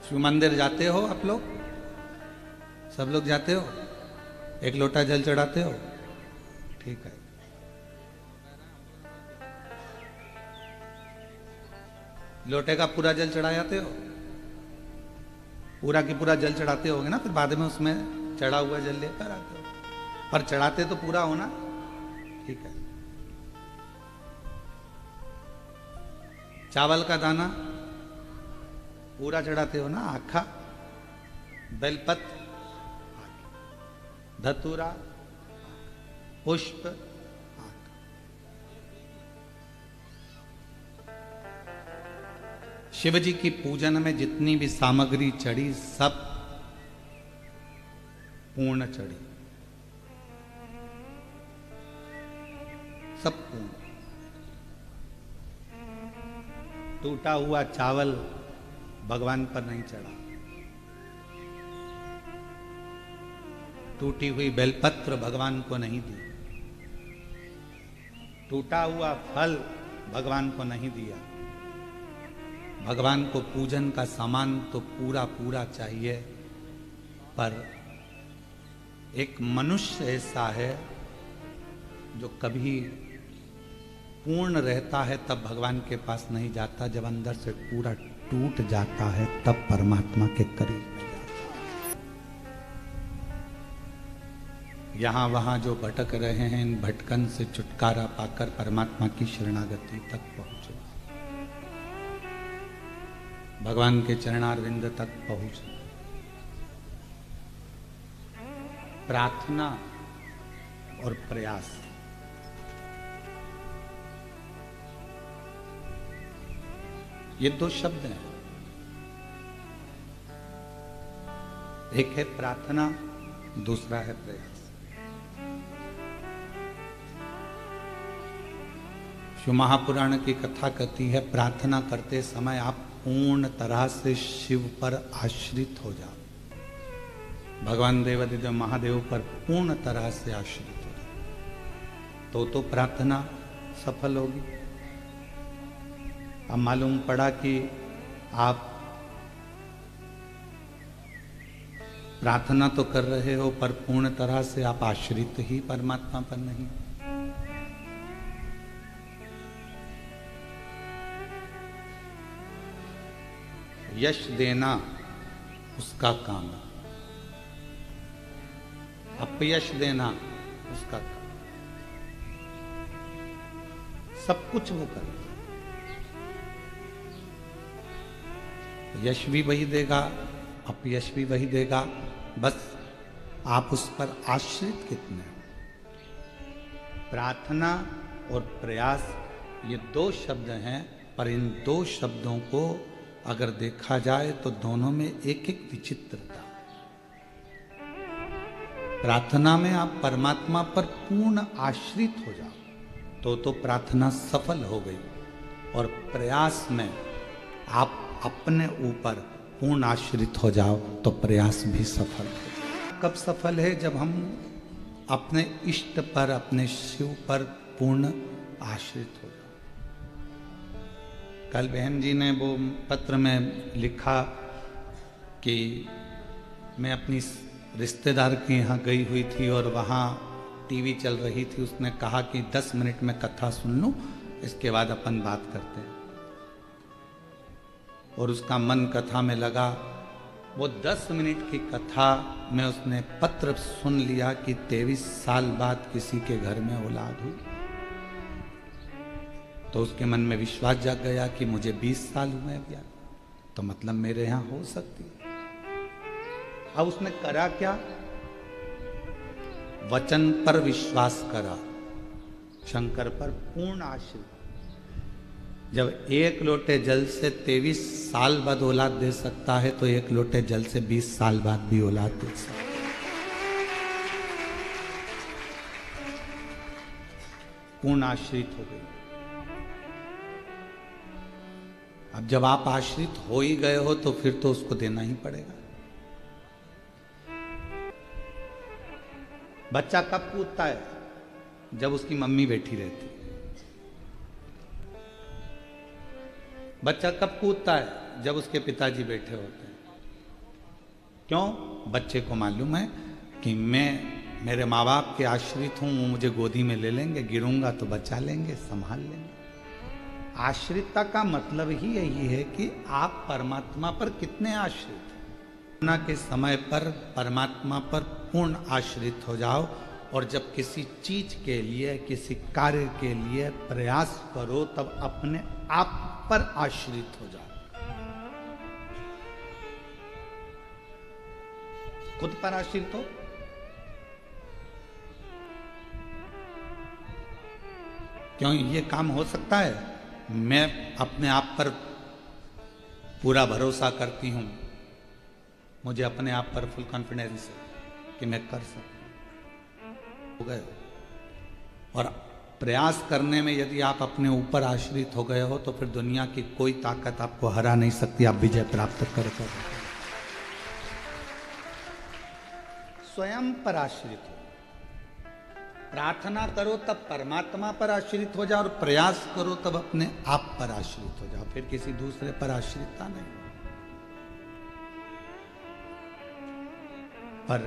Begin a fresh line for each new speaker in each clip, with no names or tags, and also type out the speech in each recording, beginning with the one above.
शिव मंदिर जाते हो आप लोग? सब लोग जाते हो? एक लोटा जल चढ़ाते हो? ठीक है। लोटे का पूरा जल चढ़ा जाते हो? पूरा की पूरा जल चढ़ाते होगे ना, फिर बाद में उसमें चढ़ा हुआ जल लेकर आते हो, पर चढ़ाते तो पूरा हो ना। ठीक है। चावल का दाना पूरा चढ़ाते हो ना, आखा? बेलपत्र, धतूरा, पुष्प, शिव जी की पूजन में जितनी भी सामग्री चढ़ी सब पूर्ण चढ़ी, सब पूर्ण। टूटा हुआ चावल भगवान पर नहीं चढ़ा, टूटी हुई बेलपत्र भगवान को नहीं दी, टूटा हुआ फल भगवान को नहीं दिया। भगवान को पूजन का सामान तो पूरा पूरा चाहिए, पर एक मनुष्य ऐसा है जो कभी पूर्ण रहता है तब भगवान के पास नहीं जाता, जब अंदर से पूरा टूट जाता है तब परमात्मा के करीब में जाता है। यहां वहां जो भटक रहे हैं, इन भटकन से छुटकारा पाकर परमात्मा की शरणागति तक पहुंचे, भगवान के चरणारविंद तक पहुंचे। प्रार्थना और प्रयास, ये दो शब्द हैं। एक है प्रार्थना, दूसरा है प्रयास। शिव महापुराण की कथा कहती है, प्रार्थना करते समय आप पूर्ण तरह से शिव पर आश्रित हो जाओ, भगवान देवादिदेव महादेव पर पूर्ण तरह से आश्रित हो जाओ, तो प्रार्थना सफल होगी। अब मालूम पड़ा कि आप प्रार्थना तो कर रहे हो पर पूर्ण तरह से आप आश्रित ही परमात्मा पर नहीं। यश देना उसका काम, अपयश देना उसका काम, सब कुछ वो करेगा। यश भी वही देगा, अपयश भी वही देगा, बस आप उस पर आश्रित कितने हो। प्रार्थना और प्रयास ये दो शब्द हैं, पर इन दो शब्दों को अगर देखा जाए तो दोनों में एक एक विचित्रता। प्रार्थना में आप परमात्मा पर पूर्ण आश्रित हो जाओ तो प्रार्थना सफल हो गई, और प्रयास में आप अपने ऊपर पूर्ण आश्रित हो जाओ तो प्रयास भी सफल हो। कब सफल है? जब हम अपने इष्ट पर, अपने शिव पर पूर्ण आश्रित हो जाओ। कल बहन जी ने वो पत्र में लिखा कि मैं अपनी रिश्तेदार के यहाँ गई हुई थी और वहाँ टीवी चल रही थी, उसने कहा कि 10 मिनट में कथा सुन लूँ, इसके बाद अपन बात करते हैं। और उसका मन कथा में लगा। वो 10 मिनट की कथा में उसने पत्र सुन लिया कि 23 साल बाद किसी के घर में औलाद हुई। तो उसके मन में विश्वास जाग गया कि मुझे 20 साल हुए भैया, तो मतलब मेरे यहां हो सकती है। अब उसने करा क्या? वचन पर विश्वास करा, शंकर पर पूर्ण आश्रित। जब एक लोटे जल से 23 साल बाद औलाद दे सकता है, तो एक लोटे जल से 20 साल बाद भी औलाद दे सकता है। पूर्ण आश्रित हो गई। अब जब आप आश्रित हो ही गए हो तो फिर तो उसको देना ही पड़ेगा। बच्चा कब कूदता है? जब उसकी मम्मी बैठी रहती है। बच्चा कब कूदता है? जब उसके पिताजी बैठे होते हैं। क्यों? बच्चे को मालूम है कि मैं मेरे माँ बाप के आश्रित हूं, वो मुझे गोदी में ले लेंगे, गिरूंगा तो बचा लेंगे, संभाल लेंगे। आश्रितता का मतलब ही यही है कि आप परमात्मा पर कितने आश्रित हैं। कोरोना के समय पर परमात्मा पर पूर्ण आश्रित हो जाओ, और जब किसी चीज के लिए, किसी कार्य के लिए प्रयास करो, तब अपने आप पर आश्रित हो जाओ। खुद पर आश्रित हो। क्यों ये काम हो सकता है? मैं अपने आप पर पूरा भरोसा करती हूं, मुझे अपने आप पर फुल कॉन्फिडेंस है कि मैं कर सकता हो गए। और प्रयास करने में यदि आप अपने ऊपर आश्रित हो गए हो, तो फिर दुनिया की कोई ताकत आपको हरा नहीं सकती, आप विजय प्राप्त कर सकते। स्वयं पर आश्रित हो। प्रार्थना करो तब परमात्मा पर आश्रित हो जाओ, और प्रयास करो तब अपने आप पर आश्रित हो जाओ, फिर किसी दूसरे पर आश्रितता नहीं। पर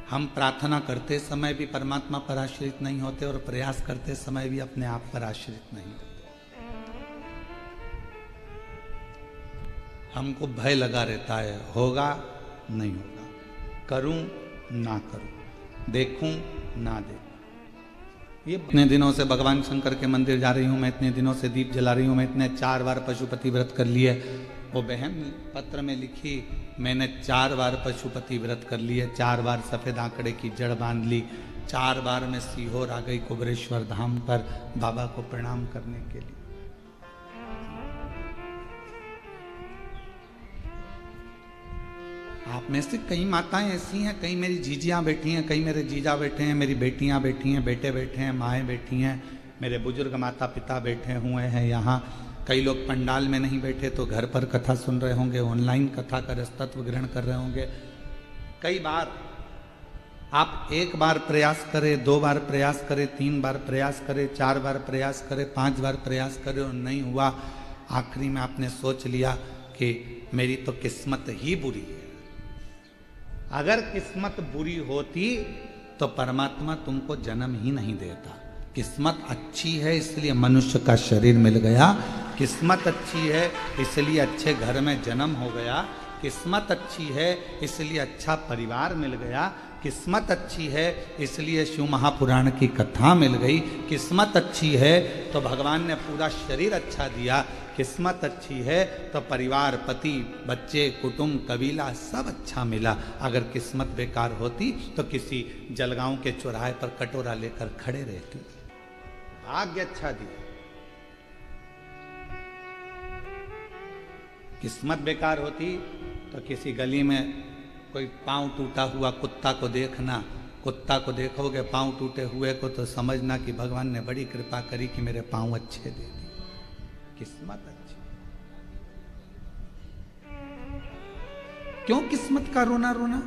हम प्रार्थना करते समय भी परमात्मा पर आश्रित नहीं होते, और प्रयास करते समय भी अपने आप पर आश्रित नहीं होते। हमको भय लगा रहता है, होगा नहीं होगा, करूं ना करूं, देखूं ना देखूं। ये इतने दिनों से भगवान शंकर के मंदिर जा रही हूं मैं, इतने दिनों से दीप जला रही हूं मैं, इतने 4 बार पशुपति व्रत कर लिए। वो बहन पत्र में लिखी, मैंने 4 बार पशुपति व्रत कर लिए, 4 बार सफेद आंकड़े की जड़ बांध ली, 4 बार मैं सीहोर आ गई कुबरेश्वर धाम पर बाबा को प्रणाम करने के लिए। आप में से कई माताएं ऐसी हैं, कई मेरी जीजियां बैठी हैं, कई मेरे जीजा बैठे हैं, मेरी बेटियां बैठी हैं, बेटे बैठे हैं, माएँ बैठी हैं, मेरे बुजुर्ग माता पिता बैठे हुए हैं यहाँ। कई लोग पंडाल में नहीं बैठे तो घर पर कथा सुन रहे होंगे, ऑनलाइन कथा का रसतत्व ग्रहण कर रहे होंगे। कई बार आप 1 बार प्रयास करें, 2 बार प्रयास करें, 3 बार प्रयास करें, 4 बार प्रयास करें, 5 बार प्रयास करें और नहीं हुआ, आखिरी में आपने सोच लिया कि मेरी तो किस्मत ही बुरी है। अगर किस्मत बुरी होती तो परमात्मा तुमको जन्म ही नहीं देता। किस्मत अच्छी है इसलिए मनुष्य का शरीर मिल गया, किस्मत अच्छी है इसलिए अच्छे घर में जन्म हो गया, किस्मत अच्छी है इसलिए अच्छा परिवार मिल गया, किस्मत अच्छी है इसलिए शिव महापुराण की कथा मिल गई, किस्मत अच्छी है तो भगवान ने पूरा शरीर अच्छा दिया, किस्मत अच्छी है तो परिवार, पति, बच्चे, कुटुंब, कबीला सब अच्छा मिला। अगर किस्मत बेकार होती तो किसी जलगांव के चौराहे पर कटोरा लेकर खड़े रहती। भाग्य अच्छा दिया, किस्मत बेकार होती तो किसी गली में कोई पांव टूटा हुआ कुत्ता को देखना, कुत्ता को देखोगे पांव टूटे हुए को तो समझना कि भगवान ने बड़ी कृपा करी कि मेरे पांव अच्छे दे दिए। किस्मत अच्छी। क्यों किस्मत का रोना रोना?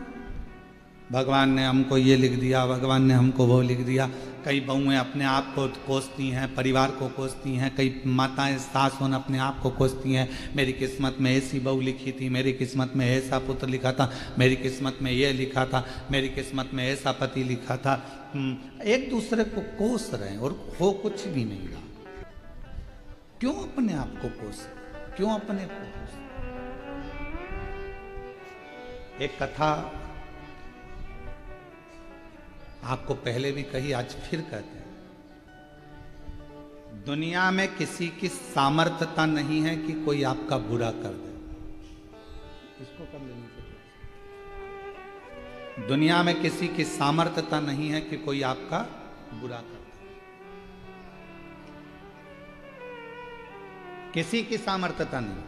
भगवान ने हमको ये लिख दिया, भगवान ने हमको वो लिख दिया। कई बहुएं अपने आप को कोसती हैं, परिवार को कोसती हैं, कई माताएं सास होन अपने आप को कोसती हैं, मेरी किस्मत में ऐसी बहू लिखी थी, मेरी किस्मत में ऐसा पुत्र लिखा था, मेरी किस्मत में ये लिखा था, मेरी किस्मत में ऐसा पति लिखा था। एक दूसरे को कोस रहे हैं और हो कुछ भी नहीं रहा। क्यों अपने आप को कोस, क्यों अपने को कोस? एक कथा आपको पहले भी कही, आज फिर कहते हैं। दुनिया में किसी की सामर्थ्यता नहीं है कि कोई आपका बुरा कर दे। इसको कर लेने से दुनिया में किसी की सामर्थ्यता नहीं है कि कोई आपका बुरा कर दे। किसी की सामर्थ्यता नहीं,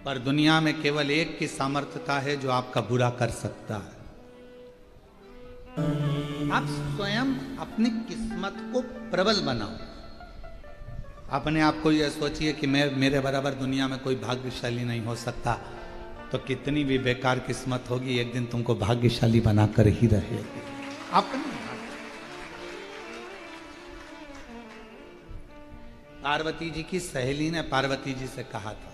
पर दुनिया में केवल एक की सामर्थ्यता है जो आपका बुरा कर सकता है। आप स्वयं अपनी किस्मत को प्रबल बनाओ। अपने आप को यह सोचिए कि मेरे बराबर दुनिया में कोई भाग्यशाली नहीं हो सकता, तो कितनी भी बेकार किस्मत होगी एक दिन तुमको भाग्यशाली बनाकर ही रहेगी। अपने पार्वती जी की सहेली ने पार्वती जी से कहा था,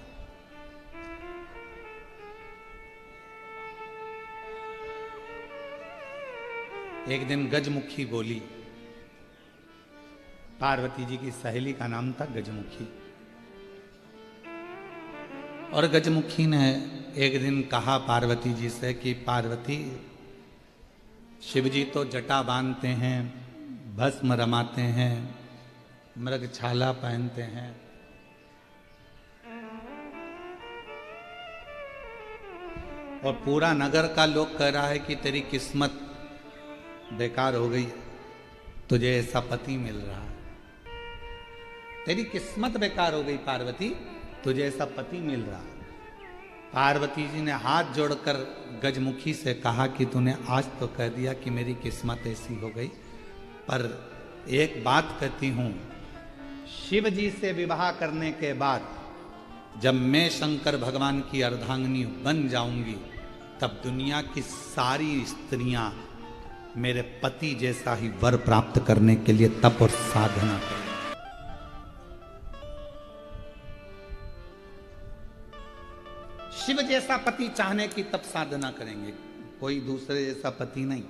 एक दिन गजमुखी बोली। पार्वती जी की सहेली का नाम था गजमुखी। और गजमुखी ने एक दिन कहा पार्वती जी से कि पार्वती, शिव जी तो जटा बांधते हैं, भस्म रमाते हैं, मृगछाला पहनते हैं, और पूरा नगर का लोग कह रहा है कि तेरी किस्मत बेकार हो गई, तुझे ऐसा पति मिल रहा है। तेरी किस्मत बेकार हो गई पार्वती, तुझे ऐसा पति मिल रहा है। पार्वती जी ने हाथ जोड़कर गजमुखी से कहा कि तूने आज तो कह दिया कि मेरी किस्मत ऐसी हो गई, पर एक बात कहती हूं, शिव जी से विवाह करने के बाद जब मैं शंकर भगवान की अर्धांगिनी बन जाऊंगी, तब दुनिया की सारी स्त्रियां मेरे पति जैसा ही वर प्राप्त करने के लिए तप और साधना करें। शिव जैसा पति चाहने की तप साधना करेंगे, कोई दूसरे जैसा पति नहीं।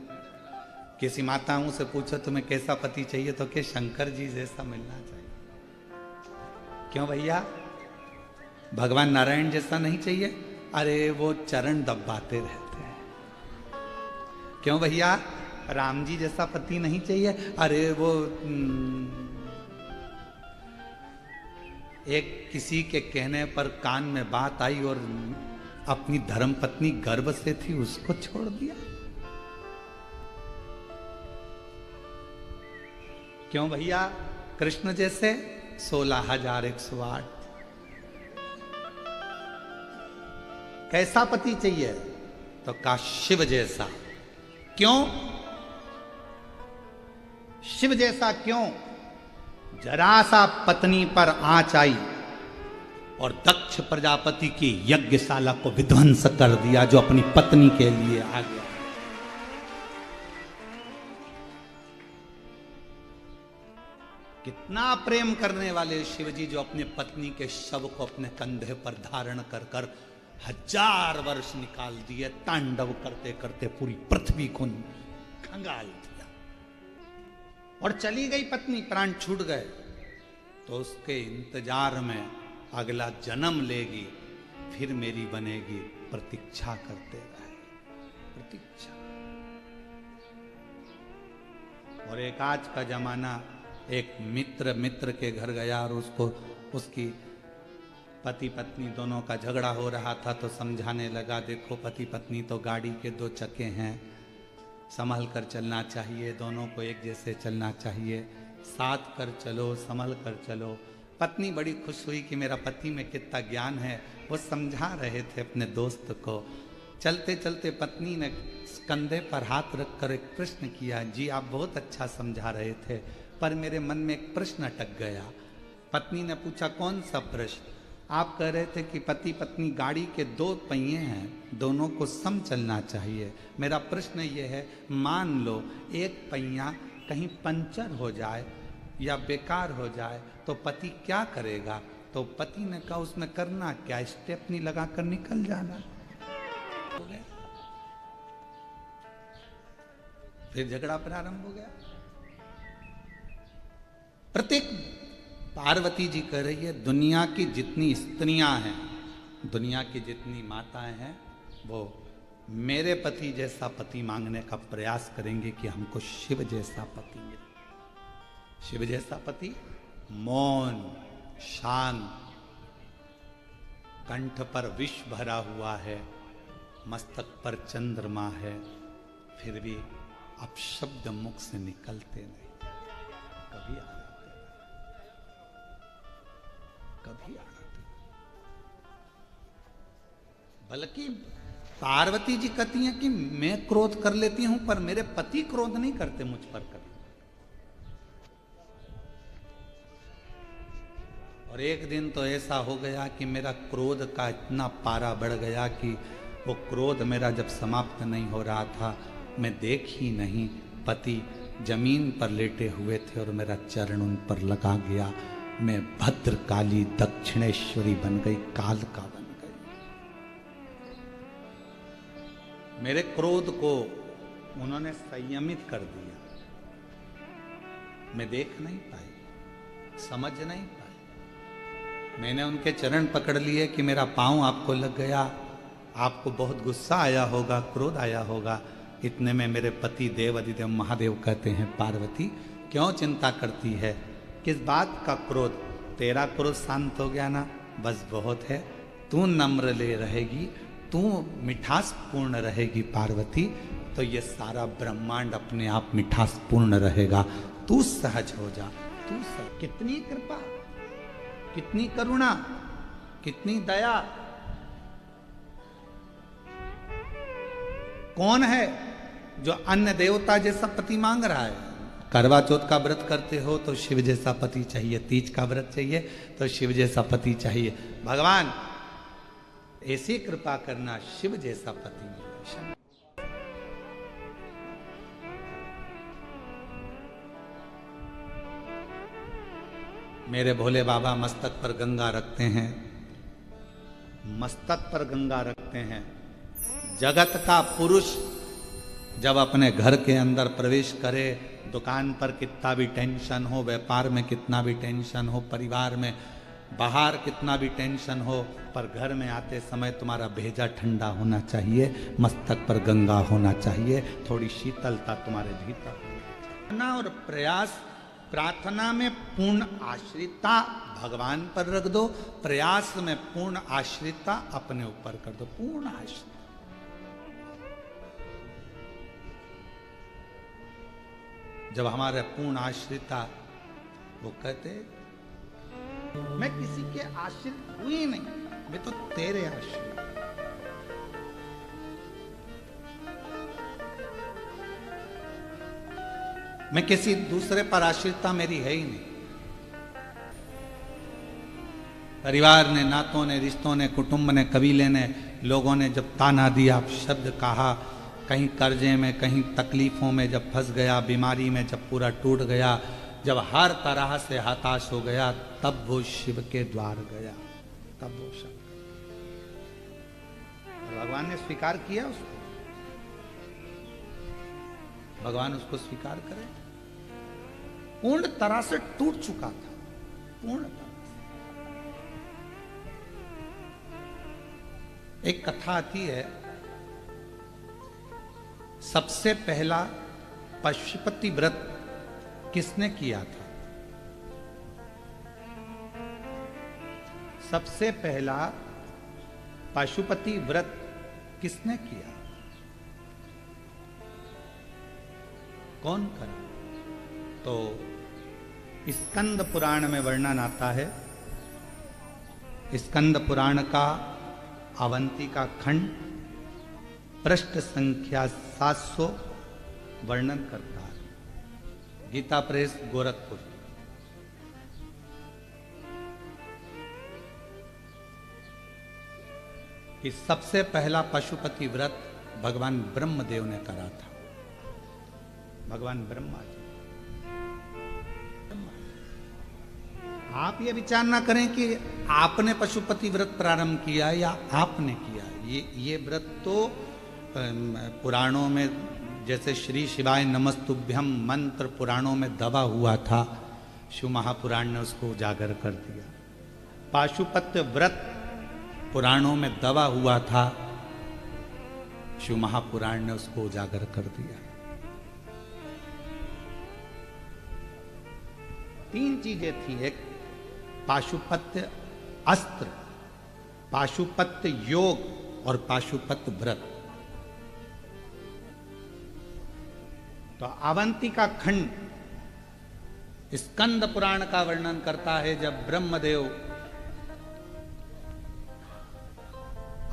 किसी माताओं से पूछो तुम्हें कैसा पति चाहिए, तो क्या शंकर जी जैसा मिलना चाहिए। क्यों भैया, भगवान नारायण जैसा नहीं चाहिए? अरे वो चरण दबाते रहते हैं। क्यों भैया, राम जी जैसा पति नहीं चाहिए? अरे वो एक किसी के कहने पर कान में बात आई और अपनी धर्मपत्नी गर्भ से थी, उसको छोड़ दिया। क्यों भैया, कृष्ण जैसे 16,108। कैसा पति चाहिए? तो का शिव जैसा। क्यों शिव जैसा? क्यों? जरा सा पत्नी पर आंच आई और दक्ष प्रजापति की यज्ञशाला को विध्वंस कर दिया, जो अपनी पत्नी के लिए आ गया। कितना प्रेम करने वाले शिव जी, जो अपने पत्नी के शव को अपने कंधे पर धारण कर कर 1000 वर्ष निकाल दिए, तांडव करते करते पूरी पृथ्वी को खंगाल दिया। और चली गई पत्नी, प्राण छूट गए, तो उसके इंतजार में अगला जन्म लेगी, फिर मेरी बनेगी, प्रतीक्षा करते रहे, प्रतीक्षा। और एक आज का जमाना, एक मित्र के घर गया और उसको उसकी पति पत्नी दोनों का झगड़ा हो रहा था, तो समझाने लगा, देखो पति पत्नी तो गाड़ी के 2 चक्के हैं, संभल कर चलना चाहिए, दोनों को एक जैसे चलना चाहिए, साथ कर चलो, संभल कर चलो। पत्नी बड़ी खुश हुई कि मेरा पति में कितना ज्ञान है, वो समझा रहे थे अपने दोस्त को। चलते चलते पत्नी ने कंधे पर हाथ रखकर एक प्रश्न किया, जी आप बहुत अच्छा समझा रहे थे, पर मेरे मन में एक प्रश्न अटक गया। पत्नी ने पूछा, कौन सा प्रश्न? आप कह रहे थे कि पति पत्नी गाड़ी के 2 पहिए हैं, दोनों को सम चलना चाहिए। मेरा प्रश्न ये है, मान लो एक पहिया कहीं पंचर हो जाए या बेकार हो जाए, तो पति क्या करेगा? तो पति ने कहा, उसमें करना क्या, स्टेपनी लगाकर निकल जाना। हो गया, फिर झगड़ा प्रारंभ हो गया। प्रत्येक पार्वती जी कह रही है, दुनिया की जितनी स्त्रियां हैं, दुनिया की जितनी माताएं हैं, वो मेरे पति जैसा पति मांगने का प्रयास करेंगे कि हमको शिव जैसा पति मिले। शिव जैसा पति मौन, शांत, कंठ पर विष भरा हुआ है, मस्तक पर चंद्रमा है, फिर भी अपशब्द मुख से निकलते नहीं, कभी आ कभी आते। बल्कि पार्वती जी कहती हैं कि मैं क्रोध कर लेती हूं, पर मेरे पति क्रोध नहीं करते मुझ पर कभी। और एक दिन तो ऐसा हो गया कि मेरा क्रोध का इतना पारा बढ़ गया कि वो क्रोध मेरा जब समाप्त नहीं हो रहा था, मैं देख ही नहीं, पति जमीन पर लेटे हुए थे और मेरा चरण उन पर लगा गया। मैं भद्रकाली दक्षिणेश्वरी बन गई, कालका बन गई। मेरे क्रोध को उन्होंने संयमित कर दिया। मैं देख नहीं पाई, समझ नहीं पाई। मैंने उनके चरण पकड़ लिए कि मेरा पांव आपको लग गया, आपको बहुत गुस्सा आया होगा, क्रोध आया होगा। इतने में मेरे पति देव अधिदेव महादेव कहते हैं, पार्वती क्यों चिंता करती है, किस बात का क्रोध, तेरा क्रोध शांत हो गया ना, बस बहुत है। तू नम्र ले रहेगी, तू मिठास पूर्ण रहेगी पार्वती, तो ये सारा ब्रह्मांड अपने आप मिठास पूर्ण रहेगा। तू सहज हो जा, तू सहज। कितनी कृपा, कितनी करुणा, कितनी दया। कौन है जो अन्य देवता जैसा पति मांग रहा है? करवा चौथ का व्रत करते हो तो शिव जैसा पति चाहिए, तीज का व्रत चाहिए तो शिव जैसा पति चाहिए। भगवान ऐसी कृपा करना, शिव जैसा पति मिले। मेरे भोले बाबा मस्तक पर गंगा रखते हैं, मस्तक पर गंगा रखते हैं। जगत का पुरुष जब अपने घर के अंदर प्रवेश करे, दुकान पर कितना भी टेंशन हो, व्यापार में कितना भी टेंशन हो, परिवार में बाहर कितना भी टेंशन हो, पर घर में आते समय तुम्हारा भेजा ठंडा होना चाहिए, मस्तक पर गंगा होना चाहिए, थोड़ी शीतलता तुम्हारे भीतर। और प्रयास, प्रार्थना में पूर्ण आश्रितता भगवान पर रख दो, प्रयास में पूर्ण आश्रितता अपने ऊपर कर दो। पूर्ण आश्रित, जब हमारे पूर्ण आश्रिता, वो कहते मैं किसी के आश्रित हुई नहीं, मैं तो तेरे आश्रित। मैं किसी दूसरे पर आश्रितता मेरी है ही नहीं। परिवार ने, नातों ने, रिश्तों ने, कुटुंब ने, कबीले ने, लोगों ने जब ताना दिया, शब्द कहा, कहीं कर्जे में, कहीं तकलीफों में जब फंस गया, बीमारी में जब पूरा टूट गया, जब हर तरह से हताश हो गया, तब वो शिव के द्वार गया, तब वो शब्द, और भगवान ने स्वीकार किया उसको। भगवान उसको स्वीकार करे। पूर्ण तरह से टूट चुका था, पूर्ण तरह से। एक कथा आती है, सबसे पहला पशुपति व्रत किसने किया था? सबसे पहला पशुपति व्रत किसने किया? कौन करा? तो स्कंद पुराण में वर्णन आता है। स्कंद पुराण का अवंती का खंड पृष्ठ संख्या 700 वर्णन करता है। गीता प्रेस गोरखपुर। कि सबसे पहला पशुपति व्रत भगवान ब्रह्मदेव ने करा था। भगवान ब्रह्मा जी। आप ये विचार ना करें कि आपने पशुपति व्रत प्रारंभ किया या आपने किया। ये व्रत तो पुराणों में, जैसे श्री शिवाय नमस्तुभ्यम मंत्र पुराणों में दबा हुआ था, शिव महापुराण ने उसको उजागर कर दिया। पाशुपत्य व्रत पुराणों में दबा हुआ था, शिव महापुराण ने उसको उजागर कर दिया। 3 चीजें थी। एक पाशुपत्य अस्त्र, पाशुपत्य योग और पाशुपत्य व्रत। तो अवंती का खंड स्कंद पुराण का वर्णन करता है, जब ब्रह्मदेव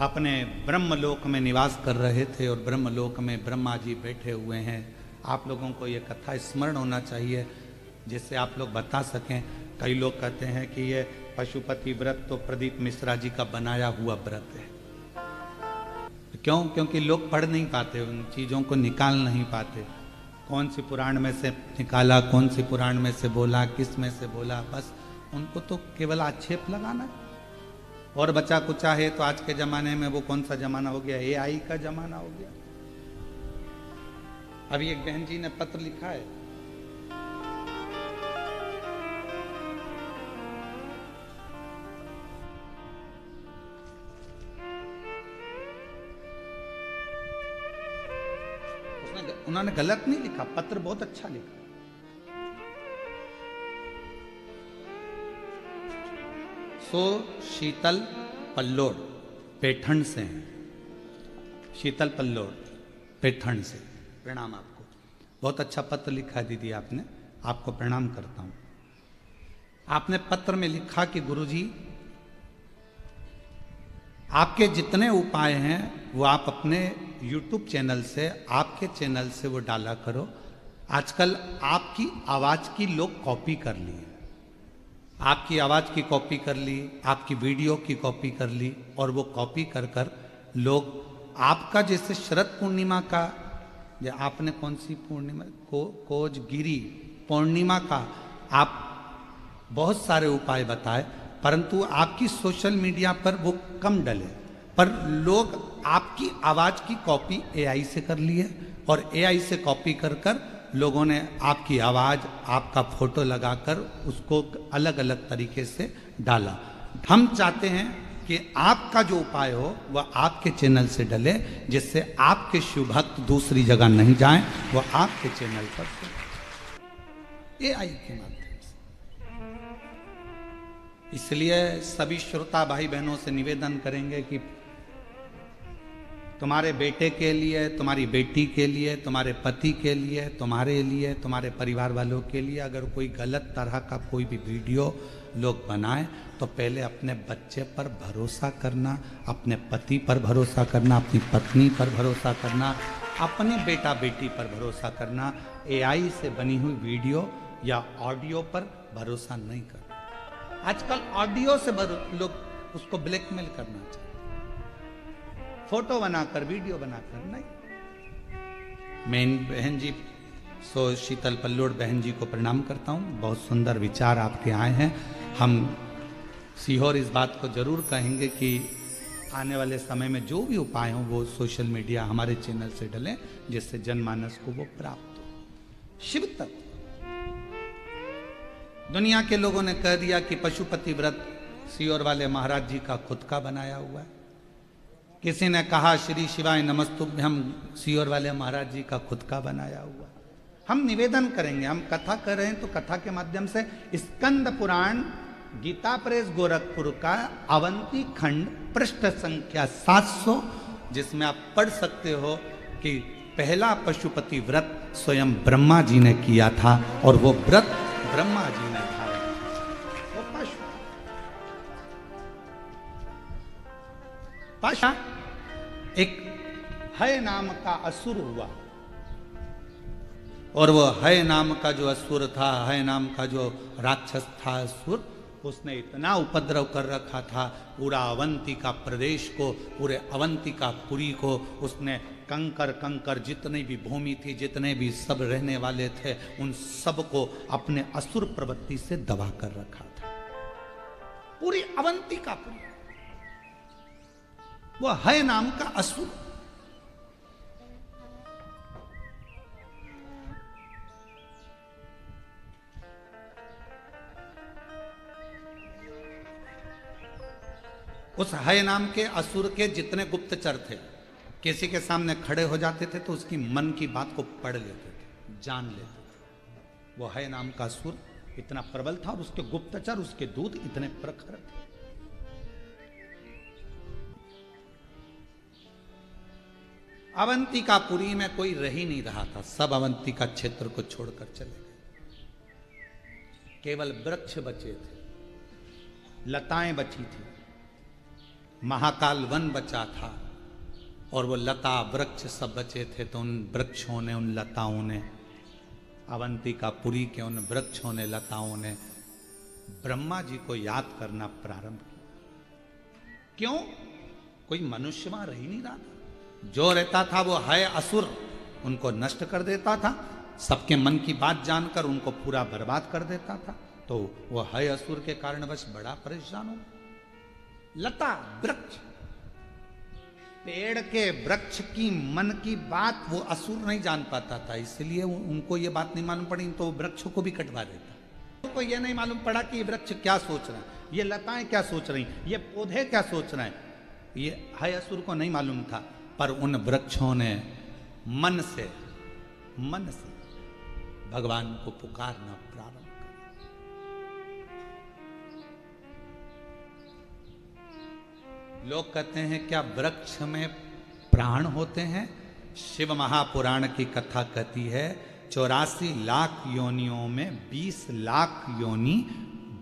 अपने ब्रह्मलोक में निवास कर रहे थे और ब्रह्मलोक में ब्रह्मा जी बैठे हुए हैं। आप लोगों को ये कथा स्मरण होना चाहिए, जिससे आप लोग बता सकें। कई लोग कहते हैं कि ये पशुपति व्रत तो प्रदीप मिश्रा जी का बनाया हुआ व्रत है। क्यों? क्योंकि लोग पढ़ नहीं पाते, उन चीज़ों को निकाल नहीं पाते। कौन सी पुराण में से निकाला, कौन सी पुराण में से बोला, किस में से बोला, बस उनको तो केवल आक्षेप लगाना। और बचा कुचा है तो आज के ज़माने में वो कौन सा ज़माना हो गया, AI का ज़माना हो गया। अभी एक बहन जी ने पत्र लिखा है, उन्होंने गलत नहीं लिखा, पत्र बहुत अच्छा लिखा। सो शीतल पल्लोड पैठण से हैं, शीतल पल्लोड पैठण से, प्रणाम आपको। बहुत अच्छा पत्र लिखा है दीदी आपने, आपको प्रणाम करता हूं। आपने पत्र में लिखा कि गुरुजी आपके जितने उपाय हैं वो आप अपने YouTube चैनल से, आपके चैनल से वो डाला करो। आजकल आपकी आवाज़ की लोग कॉपी कर लिए, आपकी आवाज़ की कॉपी कर ली, आपकी वीडियो की कॉपी कर ली, और वो कॉपी कर कर लोग आपका, जैसे शरद पूर्णिमा का, या आपने कौन सी पूर्णिमा कोजगिरी पूर्णिमा का आप बहुत सारे उपाय बताए, परंतु आपकी सोशल मीडिया पर वो कम डले, पर लोग आपकी आवाज़ की कॉपी AI से कर लिए, और AI से कॉपी कर कर लोगों ने आपकी आवाज़, आपका फोटो लगाकर उसको अलग अलग तरीके से डाला। हम चाहते हैं कि आपका जो उपाय हो वह आपके चैनल से डले, जिससे आपके शिव भक्त दूसरी जगह नहीं जाएं, वह आपके चैनल पर AI के माध्यम से। इसलिए सभी श्रोता भाई बहनों से निवेदन करेंगे कि तुम्हारे बेटे के लिए, तुम्हारी बेटी के लिए, तुम्हारे पति के लिए, तुम्हारे परिवार वालों के लिए अगर कोई गलत तरह का कोई भी वीडियो लोग बनाएं, तो पहले अपने बच्चे पर भरोसा करना, अपने पति पर भरोसा करना, अपनी पत्नी पर भरोसा करना, अपने बेटा बेटी पर भरोसा करना। AI से बनी हुई वीडियो या ऑडियो पर भरोसा नहीं करना। आजकल ऑडियो से लोग उसको ब्लैकमेल करना चाहिए, फोटो बनाकर, वीडियो बनाकर नहीं। मैं बहन जी, सो शीतल पल्लोड बहन जी को प्रणाम करता हूँ। बहुत सुंदर विचार आपके आए हैं। हम सीहोर इस बात को जरूर कहेंगे कि आने वाले समय में जो भी उपाय हों वो सोशल मीडिया हमारे चैनल से डलें, जिससे जनमानस को वो प्राप्त हो। शिव तत्व दुनिया के लोगों ने कह दिया कि पशुपति व्रत सीहोर वाले महाराज जी का खुद का बनाया हुआ है। किसी ने कहा श्री शिवाय नमस्तुभ्यम सीहोर वाले महाराज जी का खुद का बनाया हुआ। हम निवेदन करेंगे, हम कथा कर रहे हैं तो कथा के माध्यम से स्कंद पुराण गीता प्रेस गोरखपुर का अवंती खंड पृष्ठ संख्या 700, जिसमें आप पढ़ सकते हो कि पहला पशुपति व्रत स्वयं ब्रह्मा जी ने किया था, और वो व्रत ब्रह्मा जी ने धारण किया। वो पशु एक हय नाम का असुर हुआ, और वो हय नाम का जो असुर था, हय नाम का जो राक्षस था असुर, उसने इतना उपद्रव कर रखा था पूरा अवंतिका प्रदेश को, पूरे अवंतिका पुरी को। उसने कंकर कंकर जितने भी भूमि थी, जितने भी सब रहने वाले थे, उन सब को अपने असुर प्रवृत्ति से दबा कर रखा था। पूरी अवंतिका पुरी, वो हय नाम का असुर। उस हय नाम के असुर के जितने गुप्तचर थे, किसी के सामने खड़े हो जाते थे तो उसकी मन की बात को पढ़ लेते थे, जान लेते थे। वो हय नाम का असुर इतना प्रबल था, और उसके गुप्तचर, उसके दूत इतने प्रखर थे। अवंतिकापुरी में कोई रह ही नहीं रहा था, सब अवंतिका क्षेत्र को छोड़कर चले गए। केवल वृक्ष बचे थे, लताएं बची थी, महाकाल वन बचा था, और वो लता वृक्ष सब बचे थे। तो उन वृक्षों ने, उन लताओं ने, अवंतिकापुरी के उन वृक्षों ने, लताओं ने ब्रह्मा जी को याद करना प्रारंभ किया। क्यों? कोई मनुष्य वहां रह ही नहीं रहा था। जो रहता था वो हय असुर उनको नष्ट कर देता था, सबके मन की बात जानकर उनको पूरा बर्बाद कर देता था। तो वो हय असुर के कारणवश बड़ा परेशान हो। लता वृक्ष पेड़ के वृक्ष की मन की बात वो असुर नहीं जान पाता था, इसलिए उनको ये बात नहीं मालूम पड़ी, तो वो वृक्षों को भी कटवा देता। उनको ये नहीं मालूम पड़ा कि ये वृक्ष क्या सोच रहा है, ये लताएं क्या सोच रही, ये पौधे क्या सोच रहे हैं, ये है असुर को नहीं मालूम था। पर उन वृक्षों ने मन से भगवान को पुकारना प्रारंभ किया। लोग कहते हैं क्या वृक्ष में प्राण होते हैं? शिव महापुराण की कथा कहती है 84 लाख योनियों में 20 लाख योनि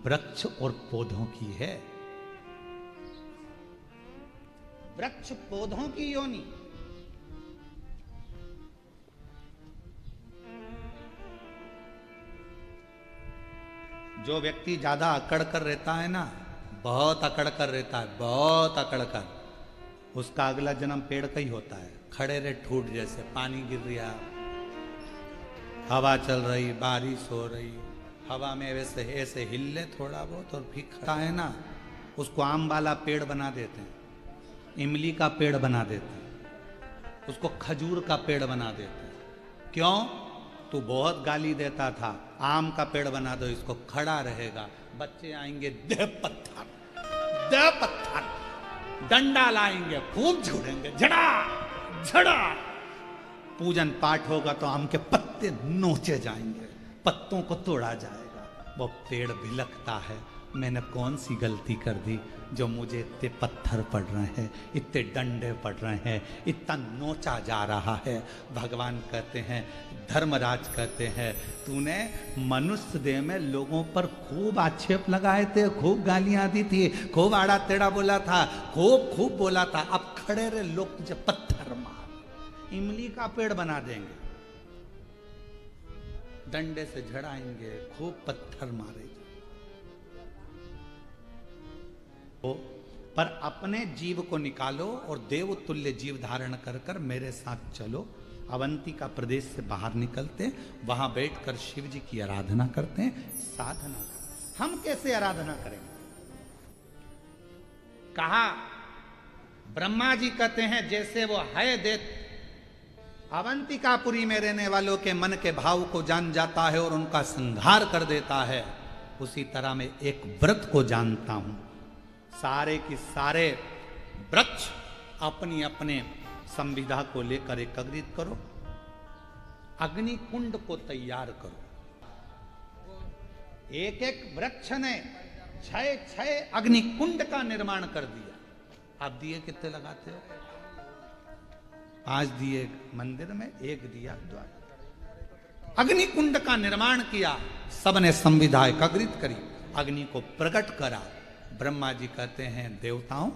वृक्ष और पौधों की है। वृक्ष पौधों की योनि। जो व्यक्ति ज्यादा अकड़ कर रहता है ना, बहुत अकड़ कर रहता है, बहुत अकड़ कर, उसका अगला जन्म पेड़ का ही होता है। खड़े रहे ठूट जैसे, पानी गिर रहा, हवा चल रही, बारिश हो रही, हवा में वैसे ऐसे हिले थोड़ा बहुत और फिर खड़ा है ना, उसको आम वाला पेड़ बना देते हैं, इमली का पेड़ बना देते हैं, उसको खजूर का पेड़ बना देते हैं। क्यों? तू बहुत गाली देता था, आम का पेड़ बना दो, इसको खड़ा रहेगा, बच्चे आएंगे दे पत्थर, डंडा लाएंगे, खूब झूलेंगे, झड़ा झड़ा, पूजन पाठ होगा तो आम के पत्ते नोचे जाएंगे, पत्तों को तोड़ा जाएगा। वो पेड़ भिलकता है, मैंने कौन सी गलती कर दी जो मुझे इतने पत्थर पड़ रहे हैं, इतने डंडे पड़ रहे हैं, इतना नोचा जा रहा है। भगवान कहते हैं, धर्मराज कहते हैं, तूने मनुष्य देह में लोगों पर खूब आक्षेप लगाए थे, खूब गालियां दी थी, खूब आड़ा टेढ़ा बोला था, खूब बोला था, अब खड़े रहे लोग तुझे पत्थर मार, इमली का पेड़ बना देंगे, डंडे से झड़ाएंगे, खूब पत्थर मारेंगे। पर अपने जीव को निकालो और देव तुल्य जीव धारण कर कर मेरे साथ चलो। अवंती का प्रदेश से बाहर निकलते, वहां बैठकर शिव जी की आराधना करते हैं, साधना करते। हम कैसे आराधना करेंगे? कहा ब्रह्मा जी कहते हैं जैसे वो है देत अवंतिकापुरी में रहने वालों के मन के भाव को जान जाता है और उनका संहार कर देता है, उसी तरह मैं एक व्रत को जानता हूं। सारे की सारे वृक्ष अपनी अपने संविधा को लेकर एकत्रित करो, अग्नि कुंड को तैयार करो। एक एक वृक्ष ने 6 अग्नि कुंड का निर्माण कर दिया। आप दिए कितने लगाते हो? 5 दिए मंदिर में, 1 दिया द्वार। अग्नि कुंड का निर्माण किया, सबने संविधा एकत्रित करी, अग्नि को प्रकट करा। ब्रह्मा जी कहते हैं, देवताओं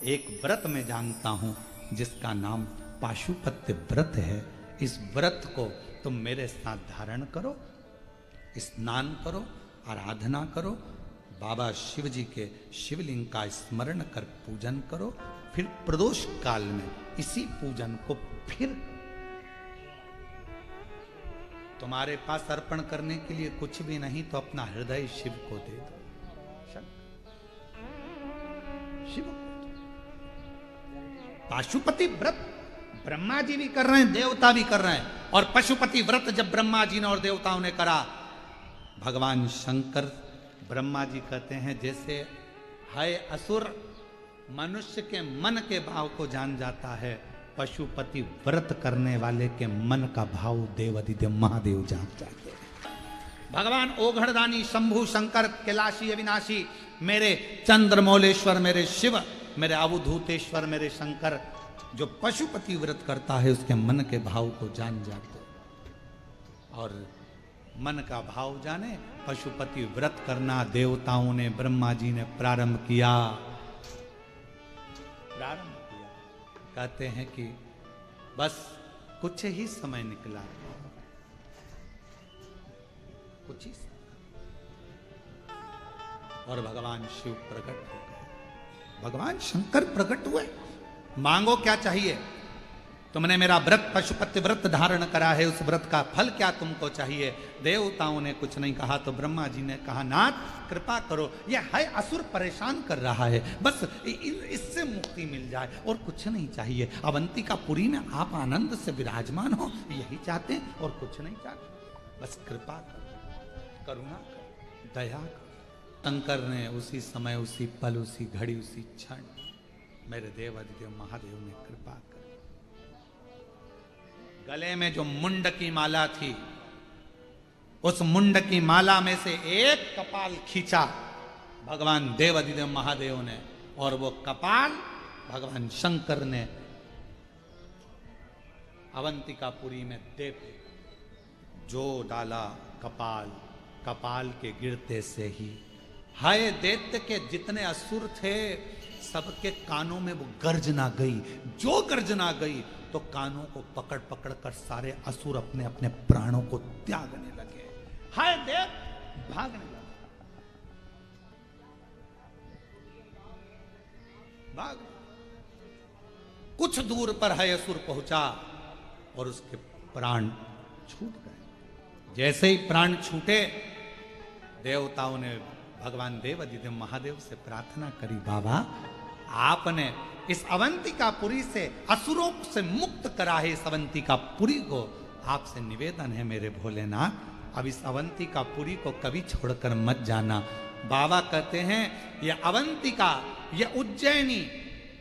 एक व्रत में जानता हूं जिसका नाम पाशुपत्य व्रत है। इस व्रत को तुम मेरे साथ धारण करो, स्नान करो, आराधना करो, बाबा शिव जी के शिवलिंग का स्मरण कर पूजन करो। फिर प्रदोष काल में इसी पूजन को फिर तुम्हारे पास अर्पण करने के लिए कुछ भी नहीं तो अपना हृदय शिव को दे दो। शिव पाशुपति व्रत ब्रह्मा जी भी कर रहे हैं, देवता भी कर रहे हैं। और पशुपति व्रत जब ब्रह्मा जी ने और देवताओं ने करा, भगवान शंकर ब्रह्मा जी कहते हैं जैसे है असुर मनुष्य के मन के भाव को जान जाता है, पशुपति व्रत करने वाले के मन का भाव देवाधिदेव महादेव जान जाते हैं। भगवान ओघड़दानी शंभु शंकर कैलाशी अविनाशी मेरे चंद्रमौलेश्वर, मेरे शिव, मेरे अवधूतेश्वर, मेरे शंकर, जो पशुपति व्रत करता है उसके मन के भाव को जान जाते। और मन का भाव जाने, पशुपति व्रत करना देवताओं ने, ब्रह्मा जी ने प्रारंभ किया। कहते हैं कि बस कुछ ही समय निकला, कुछ ही समय, और भगवान शिव प्रकट हो गए, भगवान शंकर प्रकट हुए। मांगो क्या चाहिए? तुमने मेरा व्रत पशुपति व्रत धारण करा है, उस व्रत का फल क्या तुमको चाहिए? देवताओं ने कुछ नहीं कहा तो ब्रह्मा जी ने कहा, नाथ कृपा करो, यह है असुर परेशान कर रहा है, बस इससे मुक्ति शक्ति मिल जाए और कुछ नहीं चाहिए। अवंतिकापुरी में आप आनंद से विराजमान हो, यही चाहते हैं और कुछ नहीं चाहते। बस कृपा करो, करुणा करो, दया करो। शंकर ने उसी समय, उसी पल, उसी घड़ी, उसी क्षण मेरे देव अधिदेव महादेव ने कृपा कर गले में जो मुंड की माला थी, उस मुंड की माला में से एक कपाल खींचा भगवान देव अधिदेव महादेव ने, और वो कपाल भगवान शंकर ने अवंतिकापुरी में दे जो डाला कपाल, कपाल के गिरते से ही हाय दैत्य के जितने असुर थे सबके कानों में वो गर्जना गई। जो गर्जना गई तो कानों को पकड़ पकड़ कर सारे असुर अपने अपने प्राणों को त्यागने लगे। हाय दैत्य भागने लगे, भाग। कुछ दूर पर है असुर पहुंचा और उसके प्राण छूट गए। जैसे ही प्राण छूटे, देवताओं ने भगवान देव अधिदेव महादेव से प्रार्थना करी, बाबा आपने इस अवंतिकापुरी से असुरों से मुक्त करा है। इस अवंतिकापुरी को आपसे निवेदन है मेरे भोलेनाथ, अब इस अवंतिकापुरी को कभी छोड़कर मत जाना। बाबा कहते हैं ये अवंतिका, ये उज्जैनी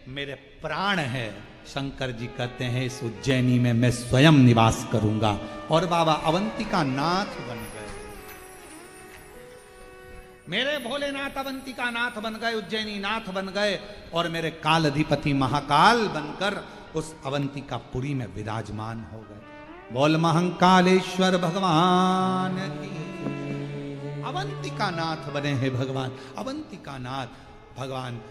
मेरे प्राण है। शंकर जी कहते हैं इस उज्जैनी में मैं स्वयं निवास करूंगा। और बाबा अवंतिका नाथ बन गए, मेरे भोलेनाथ अवंतिका नाथ बन गए, उज्जैनी नाथ बन गए, और मेरे काल अधिपति महाकाल बनकर उस अवंतिकापुरी में विराजमान हो गए। बोल महाकालेश्वर भगवान की। अवंतिका नाथ बने हैं भगवान, अवंतिका नाथ। भगवान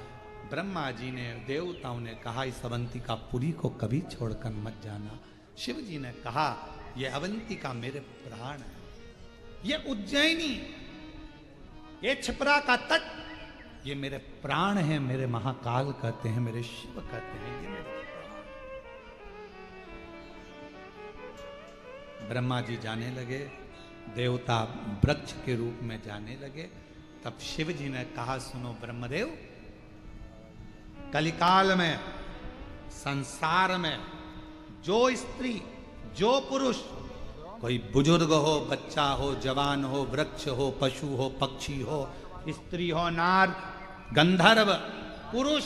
ब्रह्मा जी ने, देवताओं ने कहा इस अवंतिकापुरी को कभी छोड़कर मत जाना। शिव जी ने कहा ये अवंतिका मेरे प्राण है, ये उज्जैनी, ये छिपरा का तट, ये मेरे प्राण हैं। मेरे महाकाल कहते हैं, मेरे शिव कहते हैं ये मेरे प्राण। ब्रह्मा जी जाने लगे, देवता वृक्ष के रूप में जाने लगे। तब शिव जी ने कहा सुनो ब्रह्मदेव, कलिकाल में संसार में जो स्त्री, जो पुरुष, कोई बुजुर्ग हो, बच्चा हो, जवान हो, वृक्ष हो, पशु हो, पक्षी हो, स्त्री हो, नार, गंधर्व, पुरुष,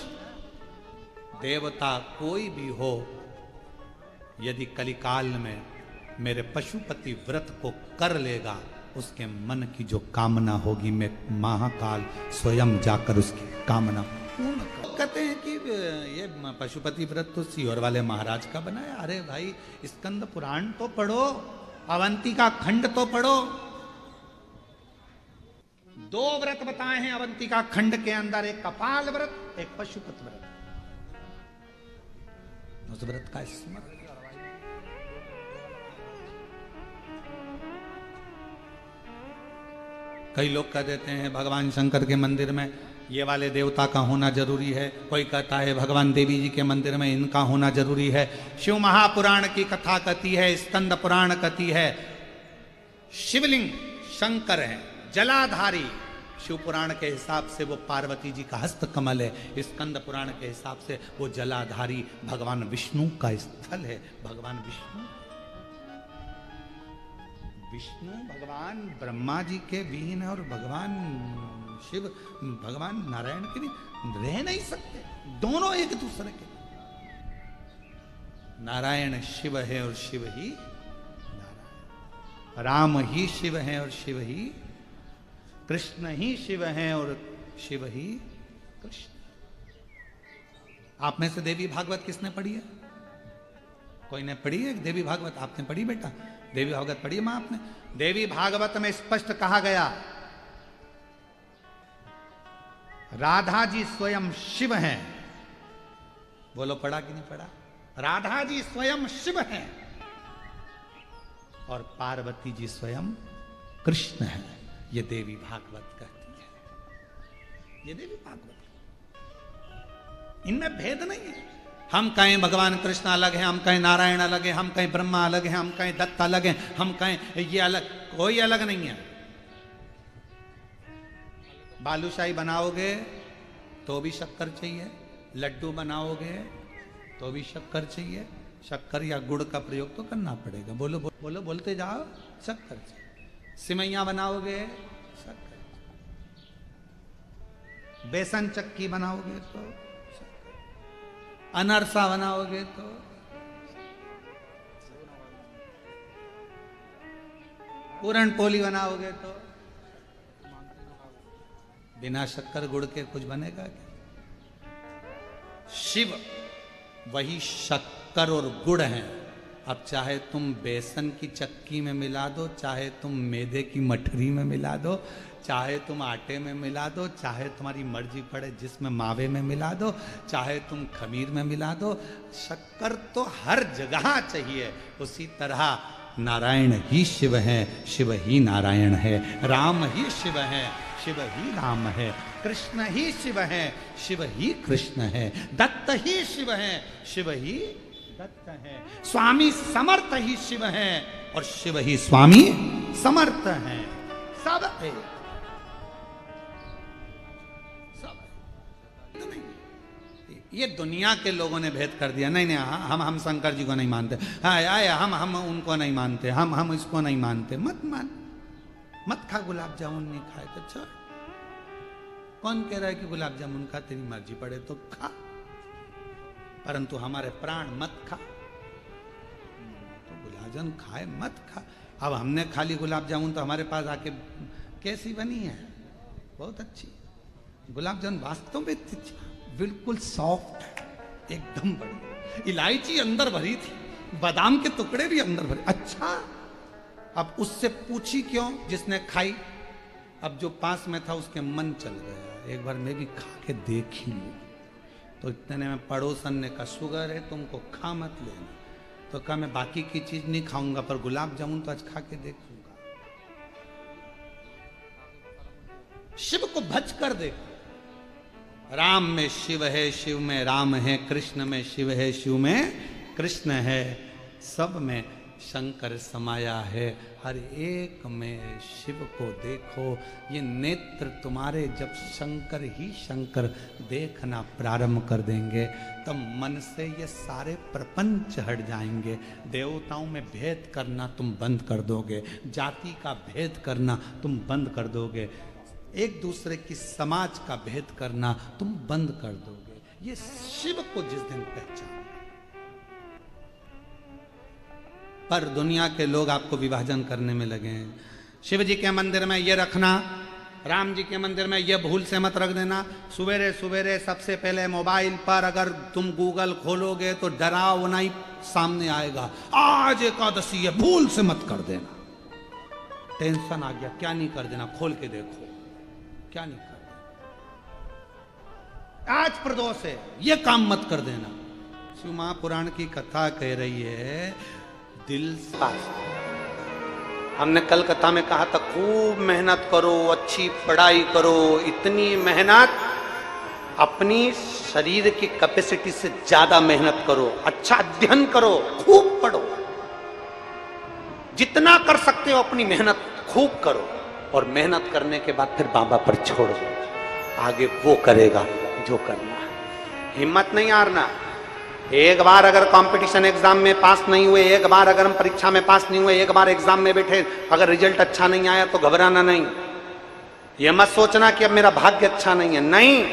देवता, कोई भी हो, यदि कलिकाल में मेरे पशुपति व्रत को कर लेगा, उसके मन की जो कामना होगी मैं महाकाल स्वयं जाकर उसकी कामना पूर्ण कर। कहते हैं कि ये पशुपति व्रत तो सीहोर वाले महाराज का बनाया। अरे भाई स्कंद पुराण तो पढ़ो, अवंतिका खंड तो पढ़ो। 2 व्रत बताए हैं अवंतिका खंड के अंदर, एक कपाल व्रत, एक पशुपति व्रत। उस व्रत का स्मरण, कई लोग कह देते हैं भगवान शंकर के मंदिर में ये वाले देवता का होना जरूरी है, कोई कहता है भगवान देवी जी के मंदिर में इनका होना जरूरी है। शिव महापुराण की कथा कहती है, स्कंद पुराण कहती है शिवलिंग शंकर है, जलाधारी। शिव पुराण के हिसाब से वो पार्वती जी का हस्त कमल है, स्कंद पुराण के हिसाब से वो जलाधारी भगवान विष्णु का स्थल है। भगवान विष्णु भगवान ब्रह्मा जी के विहीन है, और भगवान शिव भगवान नारायण के भी रह नहीं सकते, दोनों एक दूसरे के। नारायण शिव है और शिव ही नारायण, राम ही शिव है और शिव ही कृष्ण ही शिव है और शिव ही कृष्ण। आप में से देवी भागवत किसने पढ़ी है? कोई ने पढ़ी है देवी भागवत? आपने पढ़ी बेटा? देवी भागवत पढ़ी है मां आपने? देवी भागवत में स्पष्ट कहा गया राधा जी स्वयं शिव हैं। बोलो पढ़ा कि नहीं पढ़ा? राधा जी स्वयं शिव हैं और पार्वती जी स्वयं कृष्ण हैं। ये देवी भागवत कहती है, ये देवी भागवत। इनमें भेद नहीं है। हम कहें भगवान कृष्ण अलग है, हम कहें नारायण अलग है, हम कहें ब्रह्मा अलग है, हम कहें दत्त अलग है, हम कहें ये अलग, कोई अलग नहीं है। बालूशाही बनाओगे तो भी शक्कर चाहिए, लड्डू बनाओगे तो भी शक्कर चाहिए, शक्कर या गुड़ का प्रयोग तो करना पड़ेगा। बोलो बोलो, बोलते जाओ, शक्कर चाहिए। सिमैया बनाओगे शक्कर, बेसन चक्की बनाओगे तो शक्कर, अनरसा बनाओगे तो, पूरण पोली बनाओगे तो, बिना शक्कर गुड़ के कुछ बनेगा क्या? शिव वही शक्कर और गुड़ है। अब चाहे तुम बेसन की चक्की में मिला दो, चाहे तुम मैदे की मठरी में मिला दो, चाहे तुम आटे में मिला दो, चाहे तुम्हारी मर्जी पड़े जिसमें मावे में मिला दो, चाहे तुम खमीर में मिला दो, शक्कर तो हर जगह चाहिए। उसी तरह नारायण ही शिव है, शिव ही नारायण है, राम ही शिव है, शिव ही राम है, कृष्ण ही शिव है, शिव ही कृष्ण है, दत्त ही शिव है, शिव ही दत्त है, स्वामी समर्थ ही शिव है और शिव ही स्वामी समर्थ है। सब है, सब है। ये दुनिया के लोगों ने भेद कर दिया। नहीं नहीं, हम शंकर जी को नहीं मानते, हम उनको नहीं मानते, हम इसको नहीं मानते। मत मान, मत खा गुलाब जामुन, नहीं खाए तो छोड़। कौन कह रहा है कि गुलाब जामुन खा, तेरी मर्जी पड़े तो खा, परंतु हमारे प्राण मत खा। तो गुलाब जामुन खाए मत खा। अब हमने खा ली गुलाब जामुन तो हमारे पास आके कैसी बनी है? बहुत अच्छी गुलाब जामुन, वास्तव में बिल्कुल सॉफ्ट, एकदम बढ़िया। इलायची अंदर भरी थी, बादाम के टुकड़े भी अंदर भरे। अच्छा, अब उससे पूछी क्यों जिसने खाई? अब जो पास में था उसके मन चल गया, एक बार मैं भी खा के देख ही लूं। तो इतने में पड़ोसन ने कहा, शुगर है तुमको, खा मत लेना। तो कहा मैं बाकी की चीज नहीं खाऊंगा, पर गुलाब जामुन तो आज खा के देखूंगा। शिव को भज कर देखो। राम में शिव है, शिव में राम है, कृष्ण में शिव है, शिव में कृष्ण है, सब में शंकर समाया है। हर एक में शिव को देखो। ये नेत्र तुम्हारे जब शंकर ही शंकर देखना प्रारंभ कर देंगे, तब मन से ये सारे प्रपंच हट जाएंगे। देवताओं में भेद करना तुम बंद कर दोगे, जाति का भेद करना तुम बंद कर दोगे, एक दूसरे की समाज का भेद करना तुम बंद कर दोगे। ये शिव को जिस दिन पहचान, पर दुनिया के लोग आपको विभाजन करने में लगे हैं। शिव जी के मंदिर में ये रखना, राम जी के मंदिर में ये भूल से मत रख देना। सवेरे सवेरे सबसे पहले मोबाइल पर अगर तुम गूगल खोलोगे तो डरावनाई सामने आएगा, आज एकादशी है, भूल से मत कर देना। टेंशन आ गया, क्या नहीं कर देना, खोल के देखो क्या नहीं कर देना। आज प्रदोष है, ये काम मत कर देना। शिव महापुराण की कथा कह रही है, दिल से। हमने कलकत्ता में कहा था खूब मेहनत करो, अच्छी पढ़ाई करो। इतनी मेहनत, अपनी शरीर की कैपेसिटी से ज्यादा मेहनत करो, अच्छा अध्ययन करो, खूब पढ़ो, जितना कर सकते हो अपनी मेहनत खूब करो। और मेहनत करने के बाद फिर बाबा पर छोड़ दो, आगे वो करेगा जो करना है। हिम्मत नहीं हारना। एक बार अगर कंपटीशन एग्जाम में पास नहीं हुए, एक बार अगर हम परीक्षा में पास नहीं हुए, एक बार एग्जाम में बैठे, अगर रिजल्ट अच्छा नहीं आया तो घबराना नहीं। यह मत सोचना कि अब मेरा भाग्य अच्छा नहीं है, नहीं,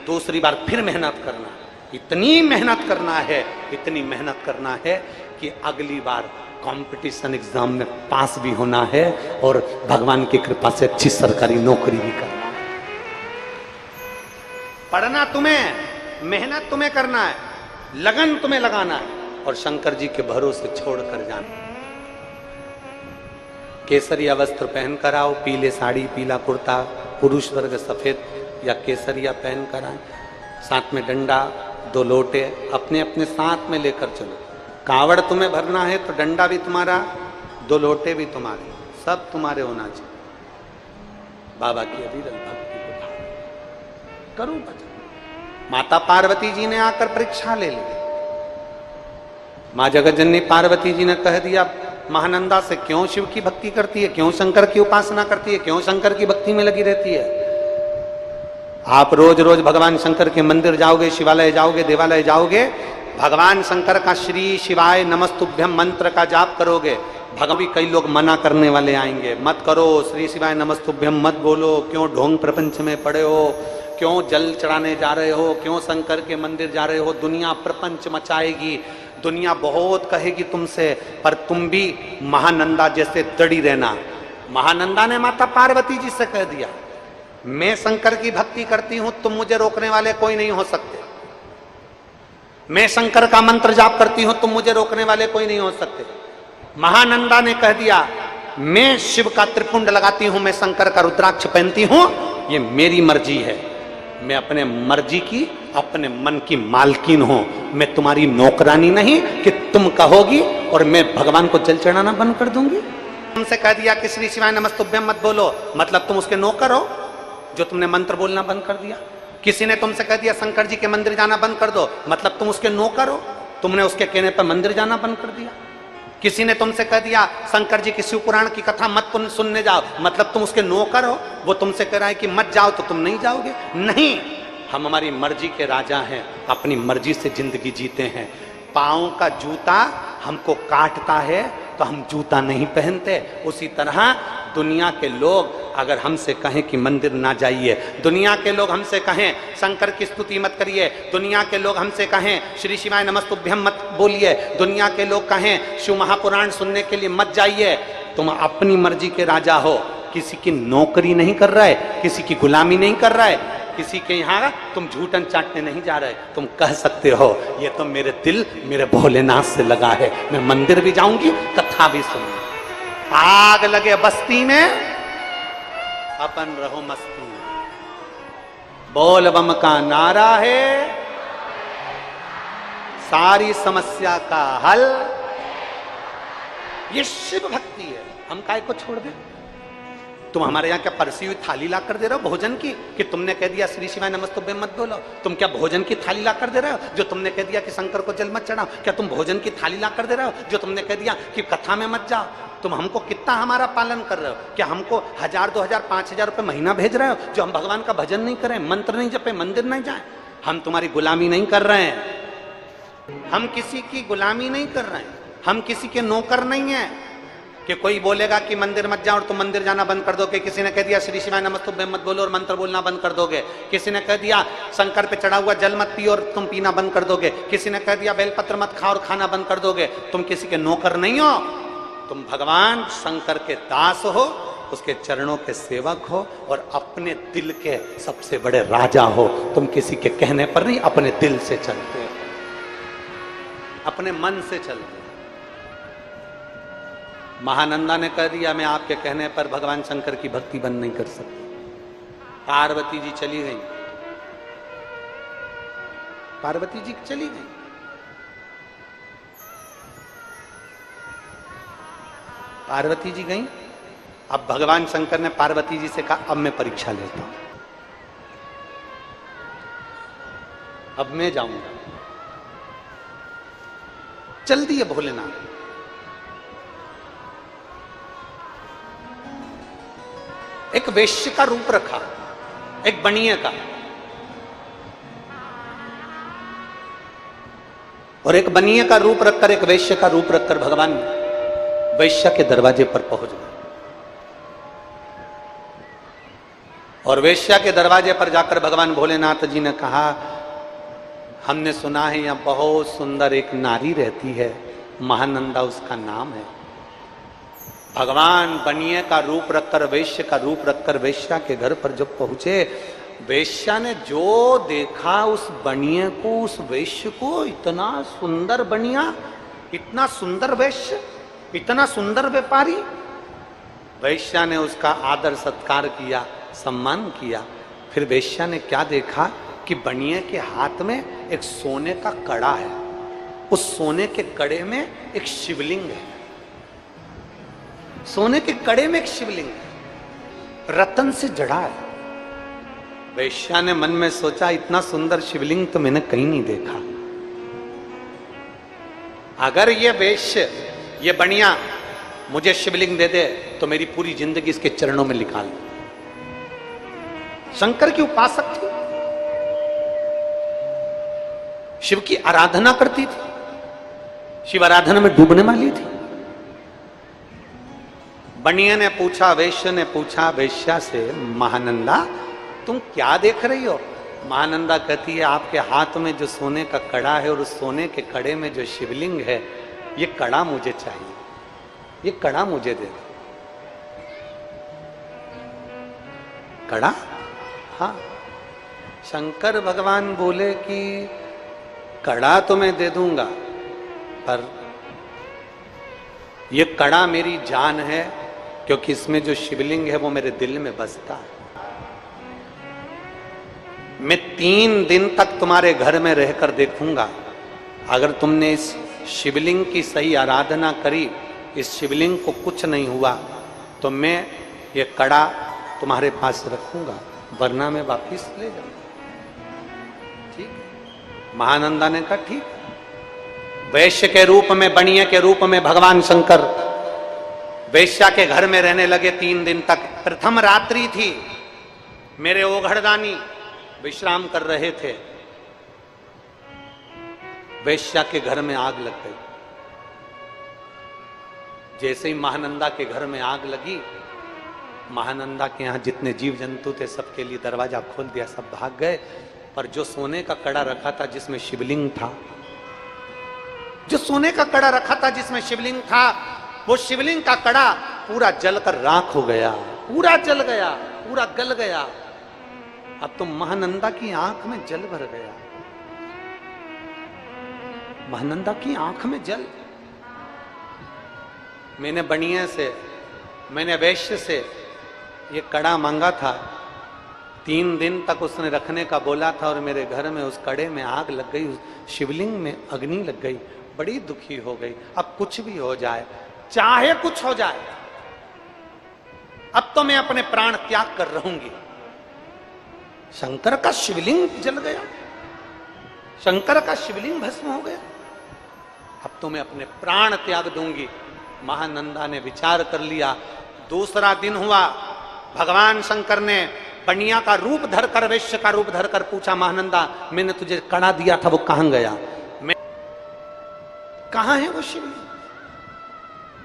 दूसरी बार फिर मेहनत करना। इतनी मेहनत करना है, इतनी मेहनत करना है कि अगली बार कंपटीशन एग्जाम में पास भी होना है और भगवान की कृपा से अच्छी सरकारी नौकरी भी करना है। पढ़ना तुम्हें, मेहनत तुम्हें करना है, लगन तुम्हें लगाना है और शंकर जी के भरोसे छोड़कर जाना। केसरिया वस्त्र पहन कर आओ, पीले साड़ी, पीला कुर्ता, पुरुष वर्ग सफेद या केसरिया पहन कर आए, साथ में डंडा, 2 लोटे अपने अपने साथ में लेकर चलो। कावड़ तुम्हें भरना है तो डंडा भी तुम्हारा, 2 लोटे भी तुम्हारे, सब तुम्हारे होना चाहिए। बाबा की अविरल भक्ति को धारण करो भजन। माता पार्वती जी ने आकर परीक्षा ले ली। मां जगतजननी पार्वती जी ने कह दिया महानंदा से, क्यों शिव की भक्ति करती है, क्यों शंकर की उपासना करती है, क्यों शंकर की भक्ति में लगी रहती है। आप रोज रोज भगवान शंकर के मंदिर जाओगे, शिवालय जाओगे, देवालय जाओगे, भगवान शंकर का श्री शिवाय नमस्तुभ्यम मंत्र का जाप करोगे, भगवान कई लोग मना करने वाले आएंगे, मत करो, श्री शिवाय नमस्तुभ्यम मत बोलो, क्यों ढोंग प्रपंच में पड़े हो, क्यों जल चढ़ाने जा रहे हो, क्यों शंकर के मंदिर जा रहे हो, दुनिया प्रपंच मचाएगी, दुनिया बहुत कहेगी तुमसे, पर तुम भी महानंदा जैसे दृढ़ रहना। महानंदा ने माता पार्वती जी से कह दिया, मैं शंकर की भक्ति करती हूं, तुम मुझे रोकने वाले कोई नहीं हो सकते। मैं शंकर का मंत्र जाप करती हूं, तुम मुझे रोकने वाले कोई नहीं हो सकते। महानंदा ने कह दिया, मैं शिव का त्रिपुंड लगाती हूं, मैं शंकर का रुद्राक्ष पहनती हूं, ये मेरी मर्जी है, मैं अपने मर्जी की, अपने मन की मालकिन हूं, मैं तुम्हारी नौकरानी नहीं कि तुम कहोगी और मैं भगवान को जल चढ़ाना बंद कर दूंगी। तुमसे कह दिया कि श्री शिवाय नमस्तुभ्यम मत बोलो, मतलब तुम उसके नौकर हो जो तुमने मंत्र बोलना बंद कर दिया। किसी ने तुमसे कह दिया शंकर जी के मंदिर जाना बंद कर दो, मतलब तुम उसके नौकर हो, तुमने उसके कहने पर मंदिर जाना बंद कर दिया। किसी ने तुमसे कह दिया शंकर जी की शिव पुराण की कथा मत सुनने जाओ, मतलब तुम उसके नौकर हो, वो तुमसे कह रहा है कि मत जाओ तो तुम नहीं जाओगे। नहीं, हम हमारी मर्जी के राजा हैं, अपनी मर्जी से जिंदगी जीते हैं। पाँव का जूता हमको काटता है तो हम जूता नहीं पहनते। उसी तरह दुनिया के लोग अगर हमसे कहें कि मंदिर ना जाइए, दुनिया के लोग हमसे कहें शंकर की स्तुति मत करिए, दुनिया के लोग हमसे कहें श्री शिवाय नमस्तुभ्यम मत बोलिए, दुनिया के लोग कहें शिव महापुराण सुनने के लिए मत जाइए, तुम अपनी मर्जी के राजा हो, किसी की नौकरी नहीं कर रहा है, किसी की गुलामी नहीं कर रहा है, किसी के यहाँ तुम झूठन चाटने नहीं जा रहे। तुम कह सकते हो ये तो मेरे दिल मेरे भोलेनाथ से लगा है, मैं मंदिर भी जाऊंगी, कथा भी सुनूंगी। आग लगे बस्ती में, अपन रहो मस्ती में, बोल बम का नारा है, सारी समस्या का हल, ये शिव भक्ति है। हम काय को छोड़ दे? तुम हमारे यहाँ क्या परसी हुई थाली ला कर दे रहे हो भोजन की, कि तुमने कह दिया श्री शिवाय नमस्तुभ्यम मत बोलो? तुम क्या भोजन की थाली ला कर दे रहे हो? जो तुमने कह दिया कि शंकर को जल मत चढ़ाओ, क्या तुम भोजन की थाली ला कर दे रहे हो? जो तुमने कह दिया कि कथा में मत जाओ, तुम हमको कितना हमारा पालन कर रहे हो? क्या हमको 1000, 2000, 5000 रुपये महीना भेज रहे हो जो हम भगवान का भजन नहीं करें, मंत्र नहीं जपे, मंदिर नहीं जाए? हम तुम्हारी गुलामी नहीं कर रहे हैं, हम किसी की गुलामी नहीं कर रहे हैं, हम किसी के नौकर नहीं है कि कोई बोलेगा कि मंदिर मत जाओ और तुम मंदिर जाना बंद कर दोगे। किसी ने कह दिया श्री शिवाय नमस्तुभ्यम मत बोलो और मंत्र बोलना बंद कर दोगे। किसी ने कह दिया शंकर पे चढ़ा हुआ जल मत पियो और तुम पीना बंद कर दोगे। किसी ने कह दिया बेलपत्र मत खाओ और खाना बंद कर दोगे। तुम किसी के नौकर नहीं हो, तुम भगवान शंकर के दास हो, उसके चरणों के सेवक हो और अपने दिल के सबसे बड़े राजा हो। तुम किसी के कहने पर नहीं, अपने दिल से चलते हो, अपने मन से चलते हो। महानंदा ने कह दिया मैं आपके कहने पर भगवान शंकर की भक्ति बंद नहीं कर सकती। पार्वती जी चली गई, पार्वती जी चली गई। पार्वती जी गई। अब भगवान शंकर ने पार्वती जी से कहा अब मैं परीक्षा लेता हूं, अब मैं जाऊंगा। चल दिए भोलेनाथ। एक वेश्य का रूप रखा, एक बनिए का, और एक बनिए का रूप रखकर, एक वेश्य का रूप रखकर भगवान वेश्या के दरवाजे पर पहुंच गए। और वेश्या के दरवाजे पर जाकर भगवान भोलेनाथ जी ने कहा हमने सुना है यहां बहुत सुंदर एक नारी रहती है, महानंदा उसका नाम है। भगवान बनिए का रूप रखकर, वेश्या का रूप रखकर वेश्या के घर पर जब पहुंचे, वेश्या ने जो देखा उस बनिए को, उस वेश्य को, इतना सुंदर बनिया, इतना सुंदर वेश्य, इतना सुंदर व्यापारी। वेश्या ने उसका आदर सत्कार किया, सम्मान किया। फिर वेश्या ने क्या देखा कि बनिए के हाथ में एक सोने का कड़ा है, उस सोने के कड़े में एक शिवलिंग है, सोने के कड़े में एक शिवलिंग रतन से जड़ा है। वेश्या ने मन में सोचा इतना सुंदर शिवलिंग तो मैंने कहीं नहीं देखा। अगर ये वेश्य, ये बनिया मुझे शिवलिंग दे दे तो मेरी पूरी जिंदगी इसके चरणों में निकाल दो। शंकर की उपासक थी,
शिव की आराधना करती थी, शिव आराधना में डूबने वाली थी। बनिया ने पूछा, वैश्य ने पूछा वैश्या से, महानंदा तुम क्या देख रही हो? महानंदा कहती है, आपके हाथ में जो सोने का कड़ा है और उस सोने के कड़े में जो शिवलिंग है, ये कड़ा मुझे चाहिए, ये कड़ा मुझे दे दो। कड़ा? हाँ। शंकर भगवान बोले कि कड़ा तो मैं दे दूंगा, पर ये कड़ा मेरी जान है, क्योंकि इसमें जो शिवलिंग है वो मेरे दिल में बसता है। मैं 3 दिन तक तुम्हारे घर में रहकर देखूंगा, अगर तुमने इस शिवलिंग की सही आराधना करी, इस शिवलिंग को कुछ नहीं हुआ, तो मैं ये कड़ा तुम्हारे पास रखूंगा, वरना मैं वापिस ले जाऊंगा। ठीक? महानंदा ने कहा ठीक। वैश्य के रूप में, बनिया के रूप में भगवान शंकर वैश्या के घर में रहने लगे 3 दिन तक। प्रथम रात्रि थी, मेरे ओघड़दानी विश्राम कर रहे थे, वैश्या के घर में आग लग गई। जैसे ही महानंदा के घर में आग लगी, महानंदा के यहां जितने जीव जंतु थे सबके लिए दरवाजा खोल दिया, सब भाग गए। पर जो सोने का कड़ा रखा था जिसमें शिवलिंग था, जो सोने का कड़ा रखा था जिसमें शिवलिंग था, वो शिवलिंग का कड़ा पूरा जलकर राख हो गया, पूरा जल गया, पूरा गल गया। अब तो महानंदा की आंख में जल भर गया, महानंदा की आंख में जल। मैंने बनिया से, मैंने वैश्य से ये कड़ा मांगा था, 3 दिन तक उसने रखने का बोला था, और मेरे घर में उस कड़े में आग लग गई, उस शिवलिंग में अग्नि लग गई, बड़ी दुखी हो गई। अब कुछ भी हो जाए, चाहे कुछ हो जाए, अब तो मैं अपने प्राण त्याग कर रहूंगी। शंकर का शिवलिंग जल गया, शंकर का शिवलिंग भस्म हो गया, अब तो मैं अपने प्राण त्याग दूंगी। महानंदा ने विचार कर लिया। दूसरा दिन हुआ, भगवान शंकर ने बनिया का रूप धरकर, वैश्य का रूप धरकर पूछा, महानंदा मैंने तुझे कड़ा दिया था वो कहां गया? मैं कहां है वो शिवलिंग?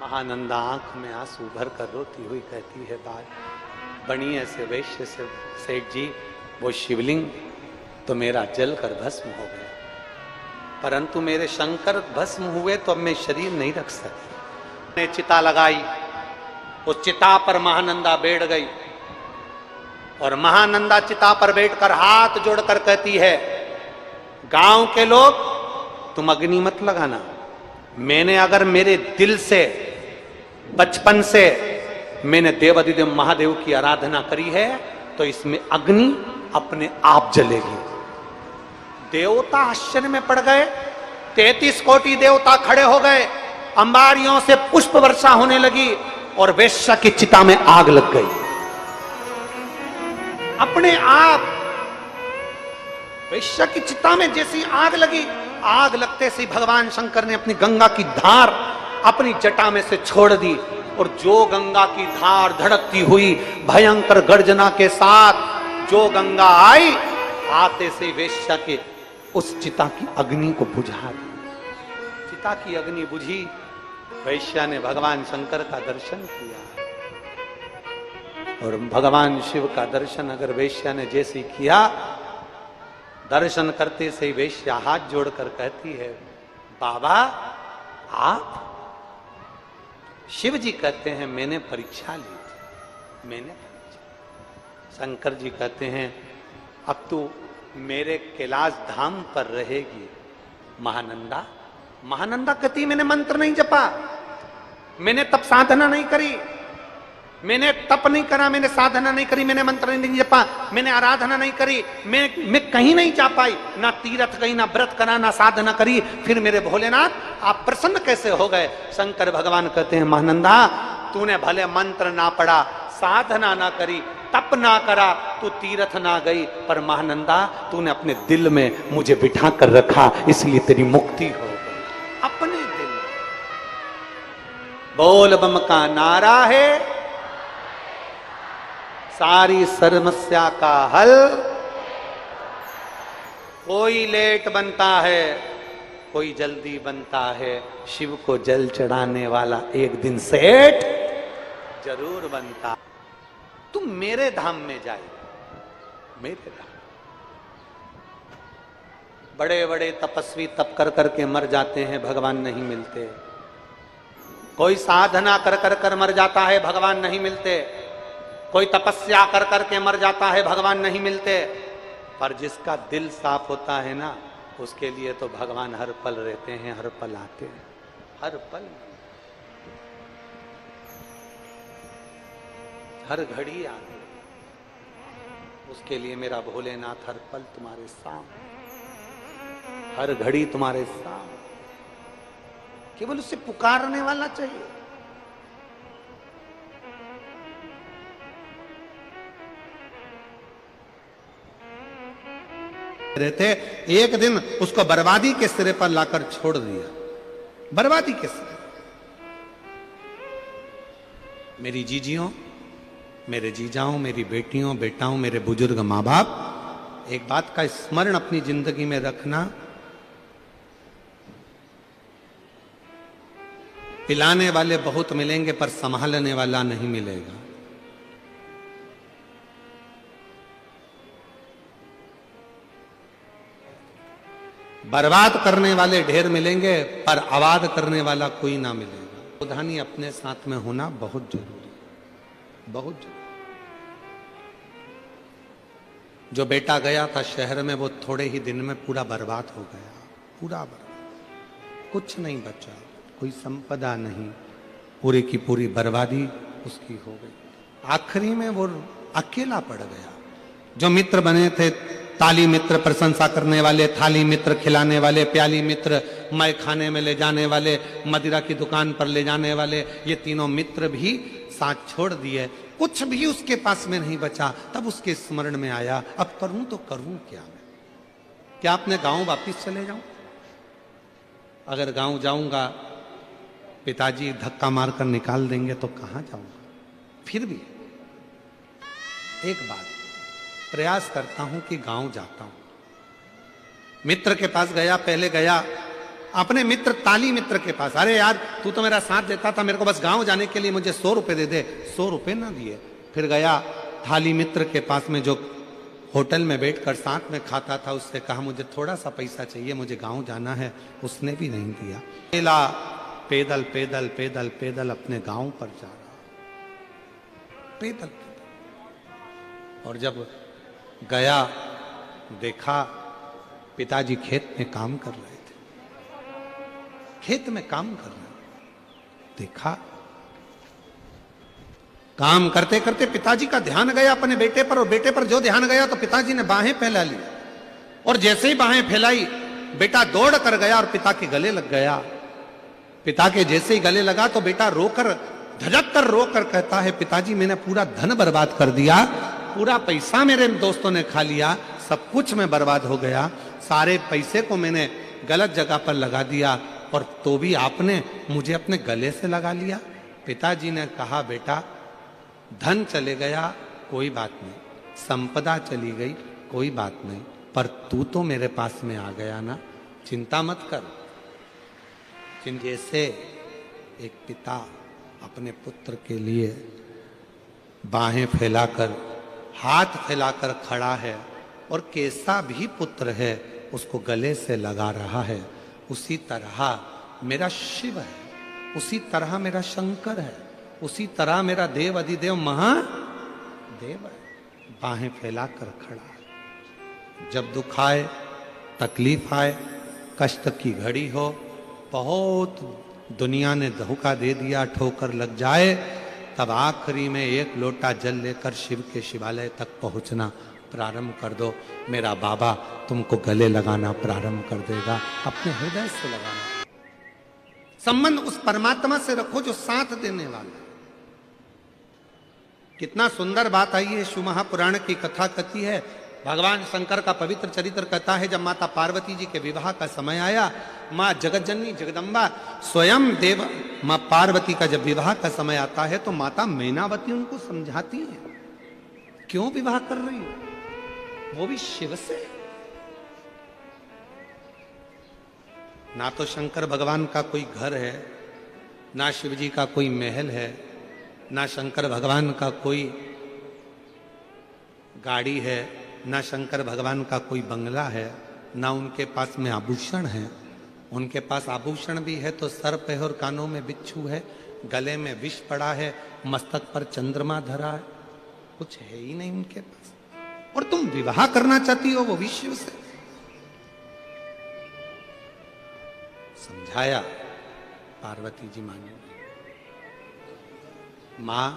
महानंदा आंख में आंसू भर कर रोती हुई कहती है, बात बनिया से, वैश्य से, सेठ जी वो शिवलिंग तो मेरा जलकर भस्म हो गया, परंतु मेरे शंकर भस्म हुए तो अब मैं शरीर नहीं रख सकती। ने चिता लगाई, उस चिता पर महानंदा बैठ गई, और महानंदा चिता पर बैठकर हाथ जोड़कर कहती है, गांव के लोग तुम अग्नि मत लगाना, मैंने अगर मेरे दिल से, बचपन से मैंने देवाधिदेव महादेव की आराधना करी है, तो इसमें अग्नि अपने आप जलेगी। देवता आश्चर्य में पड़ गए, 33 कोटि देवता खड़े हो गए, अंबारियों से पुष्प वर्षा होने लगी, और वैश्या की चिता में आग लग गई अपने आप। वैश्या की चिता में जैसी आग लगी, आग लगते से भगवान शंकर ने अपनी गंगा की धार अपनी जटा में से छोड़ दी, और जो गंगा की धार धड़कती हुई भयंकर गर्जना के साथ जो गंगा आई, आते से वैश्या के उस चिता की अग्नि को बुझा दी। चिता की अग्नि बुझी, वैश्या ने भगवान शंकर का दर्शन किया, और भगवान शिव का दर्शन अगर वैश्या ने जैसे किया, दर्शन करते से वैश्या हाथ जोड़कर कहती है, बाबा आप? शिव जी कहते हैं, मैंने परीक्षा ली थी, मैंने परीक्षा। शंकर जी कहते हैं, अब तू मेरे कैलाश धाम पर रहेगी महानंदा। महानंदा कहती, मैंने मंत्र नहीं जपा, मैंने तप साधना नहीं करी, मैंने तप नहीं करा, मैंने साधना नहीं करी, मैंने मंत्र नहीं जपा, मैंने आराधना नहीं करी, मैं कहीं नहीं जा पाई, ना तीर्थ गई, ना व्रत करा, ना साधना करी, फिर मेरे भोलेनाथ आप प्रसन्न कैसे हो गए? शंकर भगवान कहते हैं, महानंदा तूने भले मंत्र ना पढ़ा, साधना ना करी, तप ना करा, तू तीर्थ ना गई, पर महानंदा तूने अपने दिल में मुझे बिठा कर रखा, इसलिए तेरी मुक्ति हो गई अपने दिल में। बोल बम का नारा है, सारी समस्या का हल, कोई लेट बनता है, कोई जल्दी बनता है, शिव को जल चढ़ाने वाला एक दिन सेठ जरूर बनता। तुम मेरे धाम में जाए, मेरे धाम। बड़े बड़े तपस्वी तप कर करके मर जाते हैं, भगवान नहीं मिलते। कोई साधना कर कर कर मर जाता है, भगवान नहीं मिलते। कोई तपस्या कर कर के मर जाता है, भगवान नहीं मिलते। पर जिसका दिल साफ होता है ना, उसके लिए तो भगवान हर पल रहते हैं, हर पल आते हैं, हर पल, हर घड़ी आते हैं। उसके लिए मेरा भोलेनाथ हर पल तुम्हारे सामने, हर घड़ी तुम्हारे सामने। केवल उससे पुकारने वाला चाहिए।
रहते एक दिन उसको बर्बादी के सिरे पर लाकर छोड़ दिया, बर्बादी के सिरे। मेरी जीजियों, मेरे जीजाओं, मेरी बेटियों, बेटाओं, मेरे बुजुर्ग मां बाप, एक बात का स्मरण अपनी जिंदगी में रखना, पिलाने वाले बहुत मिलेंगे पर संभालने वाला नहीं मिलेगा। बर्बाद करने वाले ढेर मिलेंगे पर आबाद करने वाला कोई ना मिलेगा। सावधानी अपने साथ में होना बहुत जरूरी, बहुत जरूरी। जो बेटा गया था शहर में, वो थोड़े ही दिन में पूरा बर्बाद हो गया, पूरा बर्बाद, कुछ नहीं बचा, कोई संपदा नहीं, पूरी की पूरी बर्बादी उसकी हो गई। आखिरी में वो अकेला पड़ गया। जो मित्र बने थे, ताली मित्र, प्रशंसा करने वाले, थाली मित्र, खिलाने वाले, प्याली मित्र, मैं खाने में ले जाने वाले, मदिरा की दुकान पर ले जाने वाले, ये तीनों मित्र भी साथ छोड़ दिए। कुछ भी उसके पास में नहीं बचा। तब उसके स्मरण में आया, अब करूं तो करूं क्या मैं? क्या अपने गांव वापिस चले जाऊं? अगर गांव जाऊंगा पिताजी धक्का मारकर निकाल देंगे तो कहां जाऊंगा? फिर भी एक बात प्रयास करता हूं कि गांव जाता हूं। मित्र के पास गया, पहले गया अपने मित्र ताली मित्र के पास, अरे यार तू तो मेरा साथ देता था, मेरे को बस गांव जाने के लिए मुझे 100 रुपए दे दे। 100 रुपए ना दिए। फिर गया थाली मित्र के पास में, जो होटल में बैठकर साथ में खाता था, उससे कहा मुझे थोड़ा सा पैसा चाहिए, मुझे गांव जाना है। उसने भी नहीं दिया। अकेला पैदल पैदल पैदल पैदल अपने गांव पर जा रहा, पैदल पैदल। और जब गया देखा पिताजी खेत में काम कर रहे थे, खेत में काम कर रहे। देखा काम करते करते पिताजी का ध्यान गया अपने बेटे पर, और बेटे पर जो ध्यान गया तो पिताजी ने बाहें फैला ली, और जैसे ही बाहें फैलाई बेटा दौड़ कर गया और पिता के गले लग गया। पिता के जैसे ही गले लगा तो बेटा रोकर, धड़क कर रोकर कहता है, पिताजी मैंने पूरा धन बर्बाद कर दिया, पूरा पैसा मेरे दोस्तों ने खा लिया, सब कुछ मैं बर्बाद हो गया, सारे पैसे को मैंने गलत जगह पर लगा दिया, और तो भी आपने मुझे अपने गले से लगा लिया। पिताजी ने कहा, बेटा धन चले गया कोई बात नहीं, संपदा चली गई कोई बात नहीं, पर तू तो मेरे पास में आ गया ना, चिंता मत कर। जैसे एक पिता अपने पुत्र के लिए बाहें फैलाकर, हाथ फैलाकर खड़ा है, और कैसा भी पुत्र है उसको गले से लगा रहा है, उसी तरह मेरा शिव है, उसी तरह मेरा शंकर है, उसी तरह मेरा देव अधिदेव महादेव है, बाहें फैलाकर खड़ा है। जब दुख आए, तकलीफ आए, कष्ट की घड़ी हो, बहुत दुनिया ने धोखा दे दिया, ठोकर लग जाए, तब आखिरी में एक लोटा जल लेकर शिव के शिवालय तक पहुंचना प्रारंभ कर दो। मेरा बाबा तुमको गले लगाना प्रारंभ कर देगा, अपने हृदय से लगाना। संबंध उस परमात्मा से रखो जो साथ देने वाला। कितना सुंदर बात आई है, शिव महापुराण की कथा कहती है, भगवान शंकर का पवित्र चरित्र कहता है, जब माता पार्वती जी के विवाह का समय आया, माँ जगतजननी जगदम्बा स्वयं देव माँ पार्वती का जब विवाह का समय आता है तो माता मैनावती उनको समझाती है, क्यों विवाह कर रही हो, वो भी शिव से। ना तो शंकर भगवान का कोई घर है, ना शिव जी का कोई महल है, ना शंकर भगवान का कोई गाड़ी है, ना शंकर भगवान का कोई बंगला है, ना उनके पास में आभूषण है। उनके पास आभूषण भी है तो सर पे और कानों में बिच्छू है, गले में विष पड़ा है, मस्तक पर चंद्रमा धरा है, कुछ है ही नहीं उनके पास। और तुम विवाह करना चाहती हो वो विश्व से। समझाया पार्वती जी माने, मां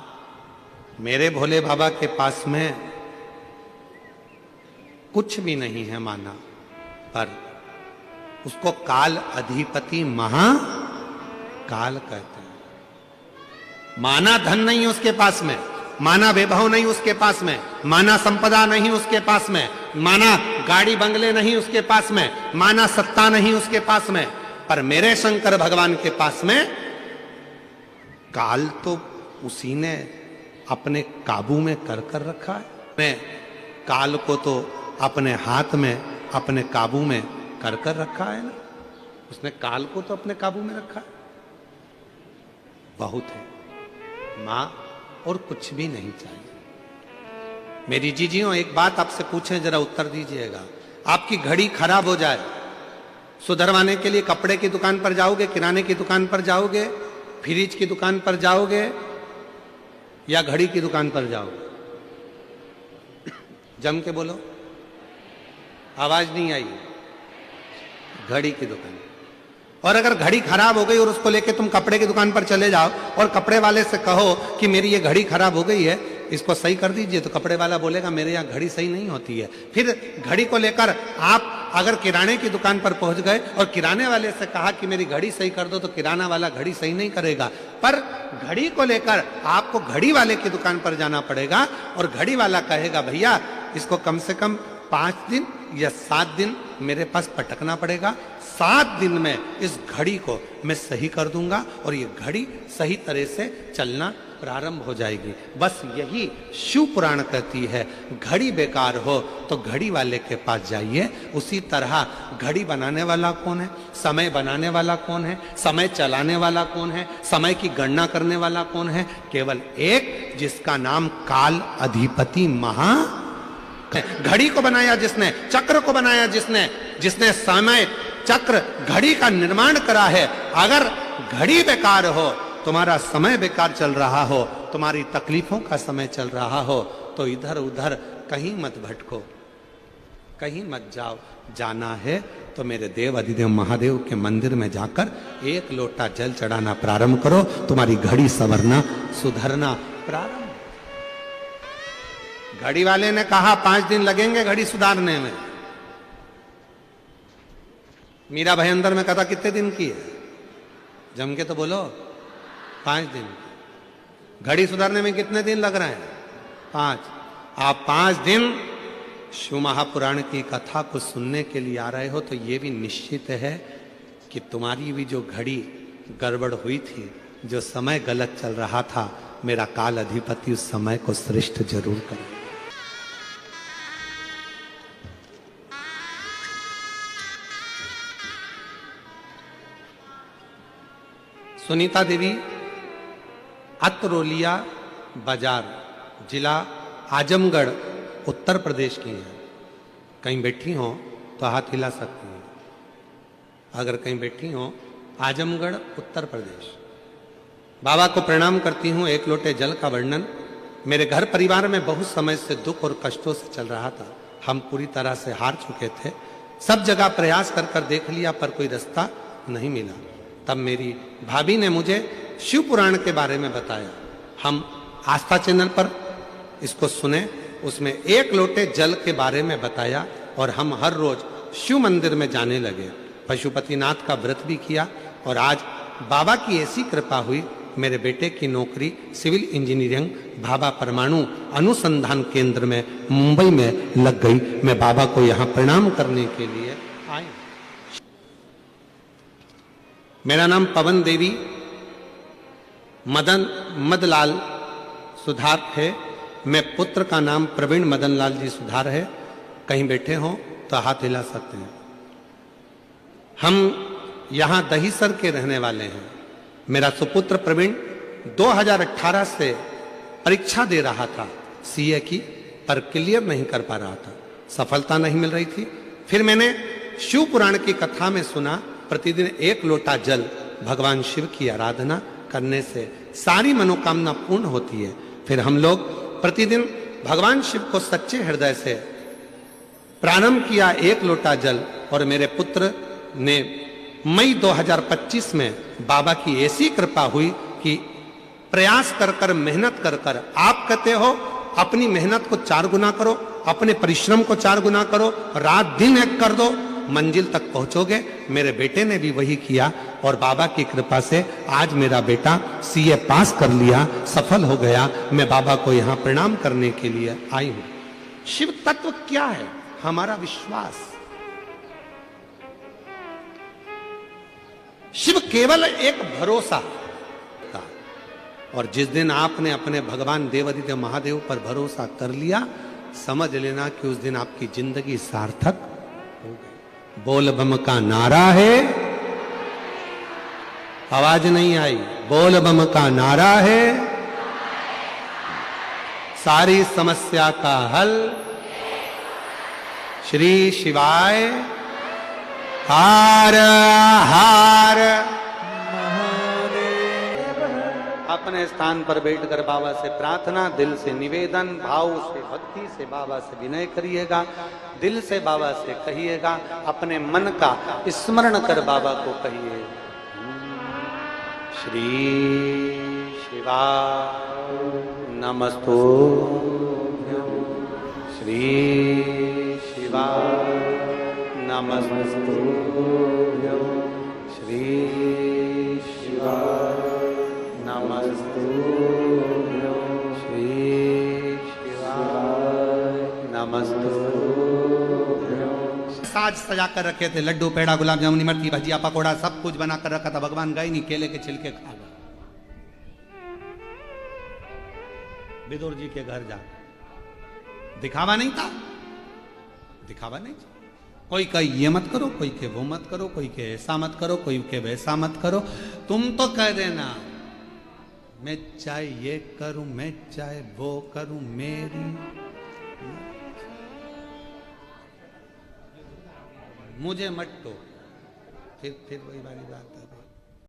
मेरे भोले बाबा के पास में कुछ भी नहीं है माना, पर उसको काल अधिपति महाकाल कहते हैं। माना धन नहीं उसके पास में, माना वैभव नहीं उसके पास में, माना संपदा नहीं उसके पास में, माना गाड़ी बंगले नहीं उसके पास में, माना सत्ता नहीं उसके पास में, पर मेरे शंकर भगवान के पास में काल तो उसी ने अपने काबू में कर रखा है। मैं काल को तो अपने हाथ में, अपने काबू में कर रखा है ना। उसने काल को तो अपने काबू में रखा है। बहुत है मां, और कुछ भी नहीं चाहिए। मेरी जीजियों, एक बात आपसे पूछें, जरा उत्तर दीजिएगा। आपकी घड़ी खराब हो जाए, सुधरवाने के लिए कपड़े की दुकान पर जाओगे, किराने की दुकान पर जाओगे, फ्रिज की दुकान पर जाओगे, या घड़ी की दुकान पर जाओगे? जम के बोलो, आवाज नहीं आई। घड़ी की दुकान। और अगर घड़ी खराब हो गई और उसको लेके तुम कपड़े की दुकान पर चले जाओ और कपड़े वाले से कहो कि मेरी ये घड़ी खराब हो गई है, इसको सही कर दीजिए, तो कपड़े वाला बोलेगा मेरे यहाँ घड़ी सही नहीं होती है। फिर घड़ी को लेकर आप अगर किराने की दुकान पर पहुंच गए और किराने वाले से कहा कि मेरी घड़ी सही कर दो, तो किराना वाला घड़ी सही नहीं करेगा। पर घड़ी को लेकर आपको घड़ी वाले की दुकान पर जाना पड़ेगा और घड़ी वाला कहेगा भैया इसको कम से कम 5 दिन या 7 दिन मेरे पास पटकना पड़ेगा, 7 दिन में इस घड़ी को मैं सही कर दूंगा और ये घड़ी सही तरह से चलना प्रारंभ हो जाएगी। बस यही शिव पुराण कहती है, घड़ी बेकार हो तो घड़ी वाले के पास जाइए। उसी तरह घड़ी बनाने वाला कौन है, समय बनाने वाला कौन है, समय चलाने वाला कौन है, समय की गणना करने वाला कौन है? केवल एक, जिसका नाम काल अधिपति महा। घड़ी को बनाया जिसने, चक्र को बनाया जिसने, जिसने समय चक्र घड़ी का निर्माण करा है। अगर घड़ी बेकार हो, तुम्हारा समय बेकार चल रहा हो, तुम्हारी तकलीफों का समय चल रहा हो, तो इधर उधर कहीं मत भटको, कहीं मत जाओ। जाना है तो मेरे देव अधिदेव महादेव के मंदिर में जाकर 1 लोटा जल चढ़ाना प्रारंभ करो, तुम्हारी घड़ी संवरना सुधरना प्रारंभ। घड़ी वाले ने कहा 5 दिन लगेंगे घड़ी सुधारने में। मीरा भाई अंदर में कथा कितने दिन की है? जम के तो बोलो, 5 दिन। घड़ी सुधारने में कितने दिन लग रहे हैं? 5। आप 5 दिन शिव महापुराण की कथा को सुनने के लिए आ रहे हो, तो ये भी निश्चित है कि तुम्हारी भी जो घड़ी गड़बड़ हुई थी, जो समय गलत चल रहा था, मेरा काल अधिपति उस समय को श्रेष्ठ जरूर करे। सुनीता देवी अतरोलिया बाजार, जिला आजमगढ़, उत्तर प्रदेश की हैं। कहीं बैठी हो तो हाथ हिला सकती हैं। अगर कहीं बैठी हो, आजमगढ़ उत्तर प्रदेश। बाबा को प्रणाम करती हूँ। 1 लोटे जल का वर्णन। मेरे घर परिवार में बहुत समय से दुख और कष्टों से चल रहा था। हम पूरी तरह से हार चुके थे। सब जगह प्रयास कर देख लिया, पर कोई रास्ता नहीं मिला। तब मेरी भाभी ने मुझे शिव पुराण के बारे में बताया। हम आस्था चैनल पर इसको सुने, उसमें 1 लोटे जल के बारे में बताया और हम हर रोज शिव मंदिर में जाने लगे। पशुपतिनाथ का व्रत भी किया और आज बाबा की ऐसी कृपा हुई, मेरे बेटे की नौकरी सिविल इंजीनियरिंग भाभा परमाणु अनुसंधान केंद्र में मुंबई में लग गई। मैं बाबा को यहाँ प्रणाम करने के लिए आई। मेरा नाम पवन देवी मदनलाल सुधार है। मैं पुत्र का नाम प्रवीण मदनलाल जी सुधार है। कहीं बैठे हो तो हाथ हिला सकते हैं। हम
यहां दहीसर के रहने वाले हैं। मेरा सुपुत्र प्रवीण 2018 से परीक्षा दे रहा था सीए की, पर क्लियर नहीं कर पा रहा था, सफलता नहीं मिल रही थी। फिर मैंने शिव पुराण की कथा में सुना, प्रतिदिन 1 लोटा जल भगवान शिव की आराधना करने से सारी मनोकामना पूर्ण होती है। फिर हम लोग प्रतिदिन भगवान शिव को सच्चे हृदय से प्रारंभ किया 1 लोटा जल, और मेरे पुत्र ने मई 2025 में बाबा की ऐसी कृपा हुई कि प्रयास कर कर मेहनत कर कर, आप कहते हो अपनी मेहनत को 4 गुना करो, अपने परिश्रम को 4 गुना करो, रात दिन एक कर दो, मंजिल तक पहुंचोगे। मेरे बेटे ने भी वही किया और बाबा की कृपा से आज मेरा बेटा सीए पास कर लिया, सफल हो गया। मैं बाबा को यहां प्रणाम करने के लिए आई हूं। शिव तत्व क्या है? हमारा विश्वास। शिव केवल एक भरोसा था, और जिस दिन आपने अपने भगवान देवादिदेव महादेव पर भरोसा कर लिया, समझ लेना कि उस दिन आपकी जिंदगी सार्थक हो गई। बोल बम का नारा है, आवाज नहीं आई, बोल बम का नारा है, सारी समस्या का हल श्री शिवाय हार हार। अपने स्थान पर बैठकर बाबा से प्रार्थना, दिल से निवेदन, भाव से, भक्ति से बाबा से विनय करिएगा, दिल से बाबा से कहिएगा, अपने मन का स्मरण कर बाबा को कहिए, श्री शिवाय नमस्तुभ्यं, श्री शिवाय नमस्तुभ्यं, श्री शिवाय नमस्तुभ्यं, श्री शिवाय नमस्तुभ्यं। साज सजा कर रखे थे, लड्डू पेड़ा गुलाब जामुन इमरती भजिया पकोड़ा सब कुछ बना कर रखा था। भगवान गए नहीं, केले के छिलके खा गए। विदुर जी के घर जा, दिखावा नहीं था, दिखावा नहीं था। कोई कहे ये मत करो, कोई के वो मत करो, कोई के ऐसा मत करो, कोई के वैसा मत करो। तुम तो कह देना मैं चाहे ये करूं, मैं चाहे वो करूं, मेरी मुझे मत तो। फिर वही वाली बात है।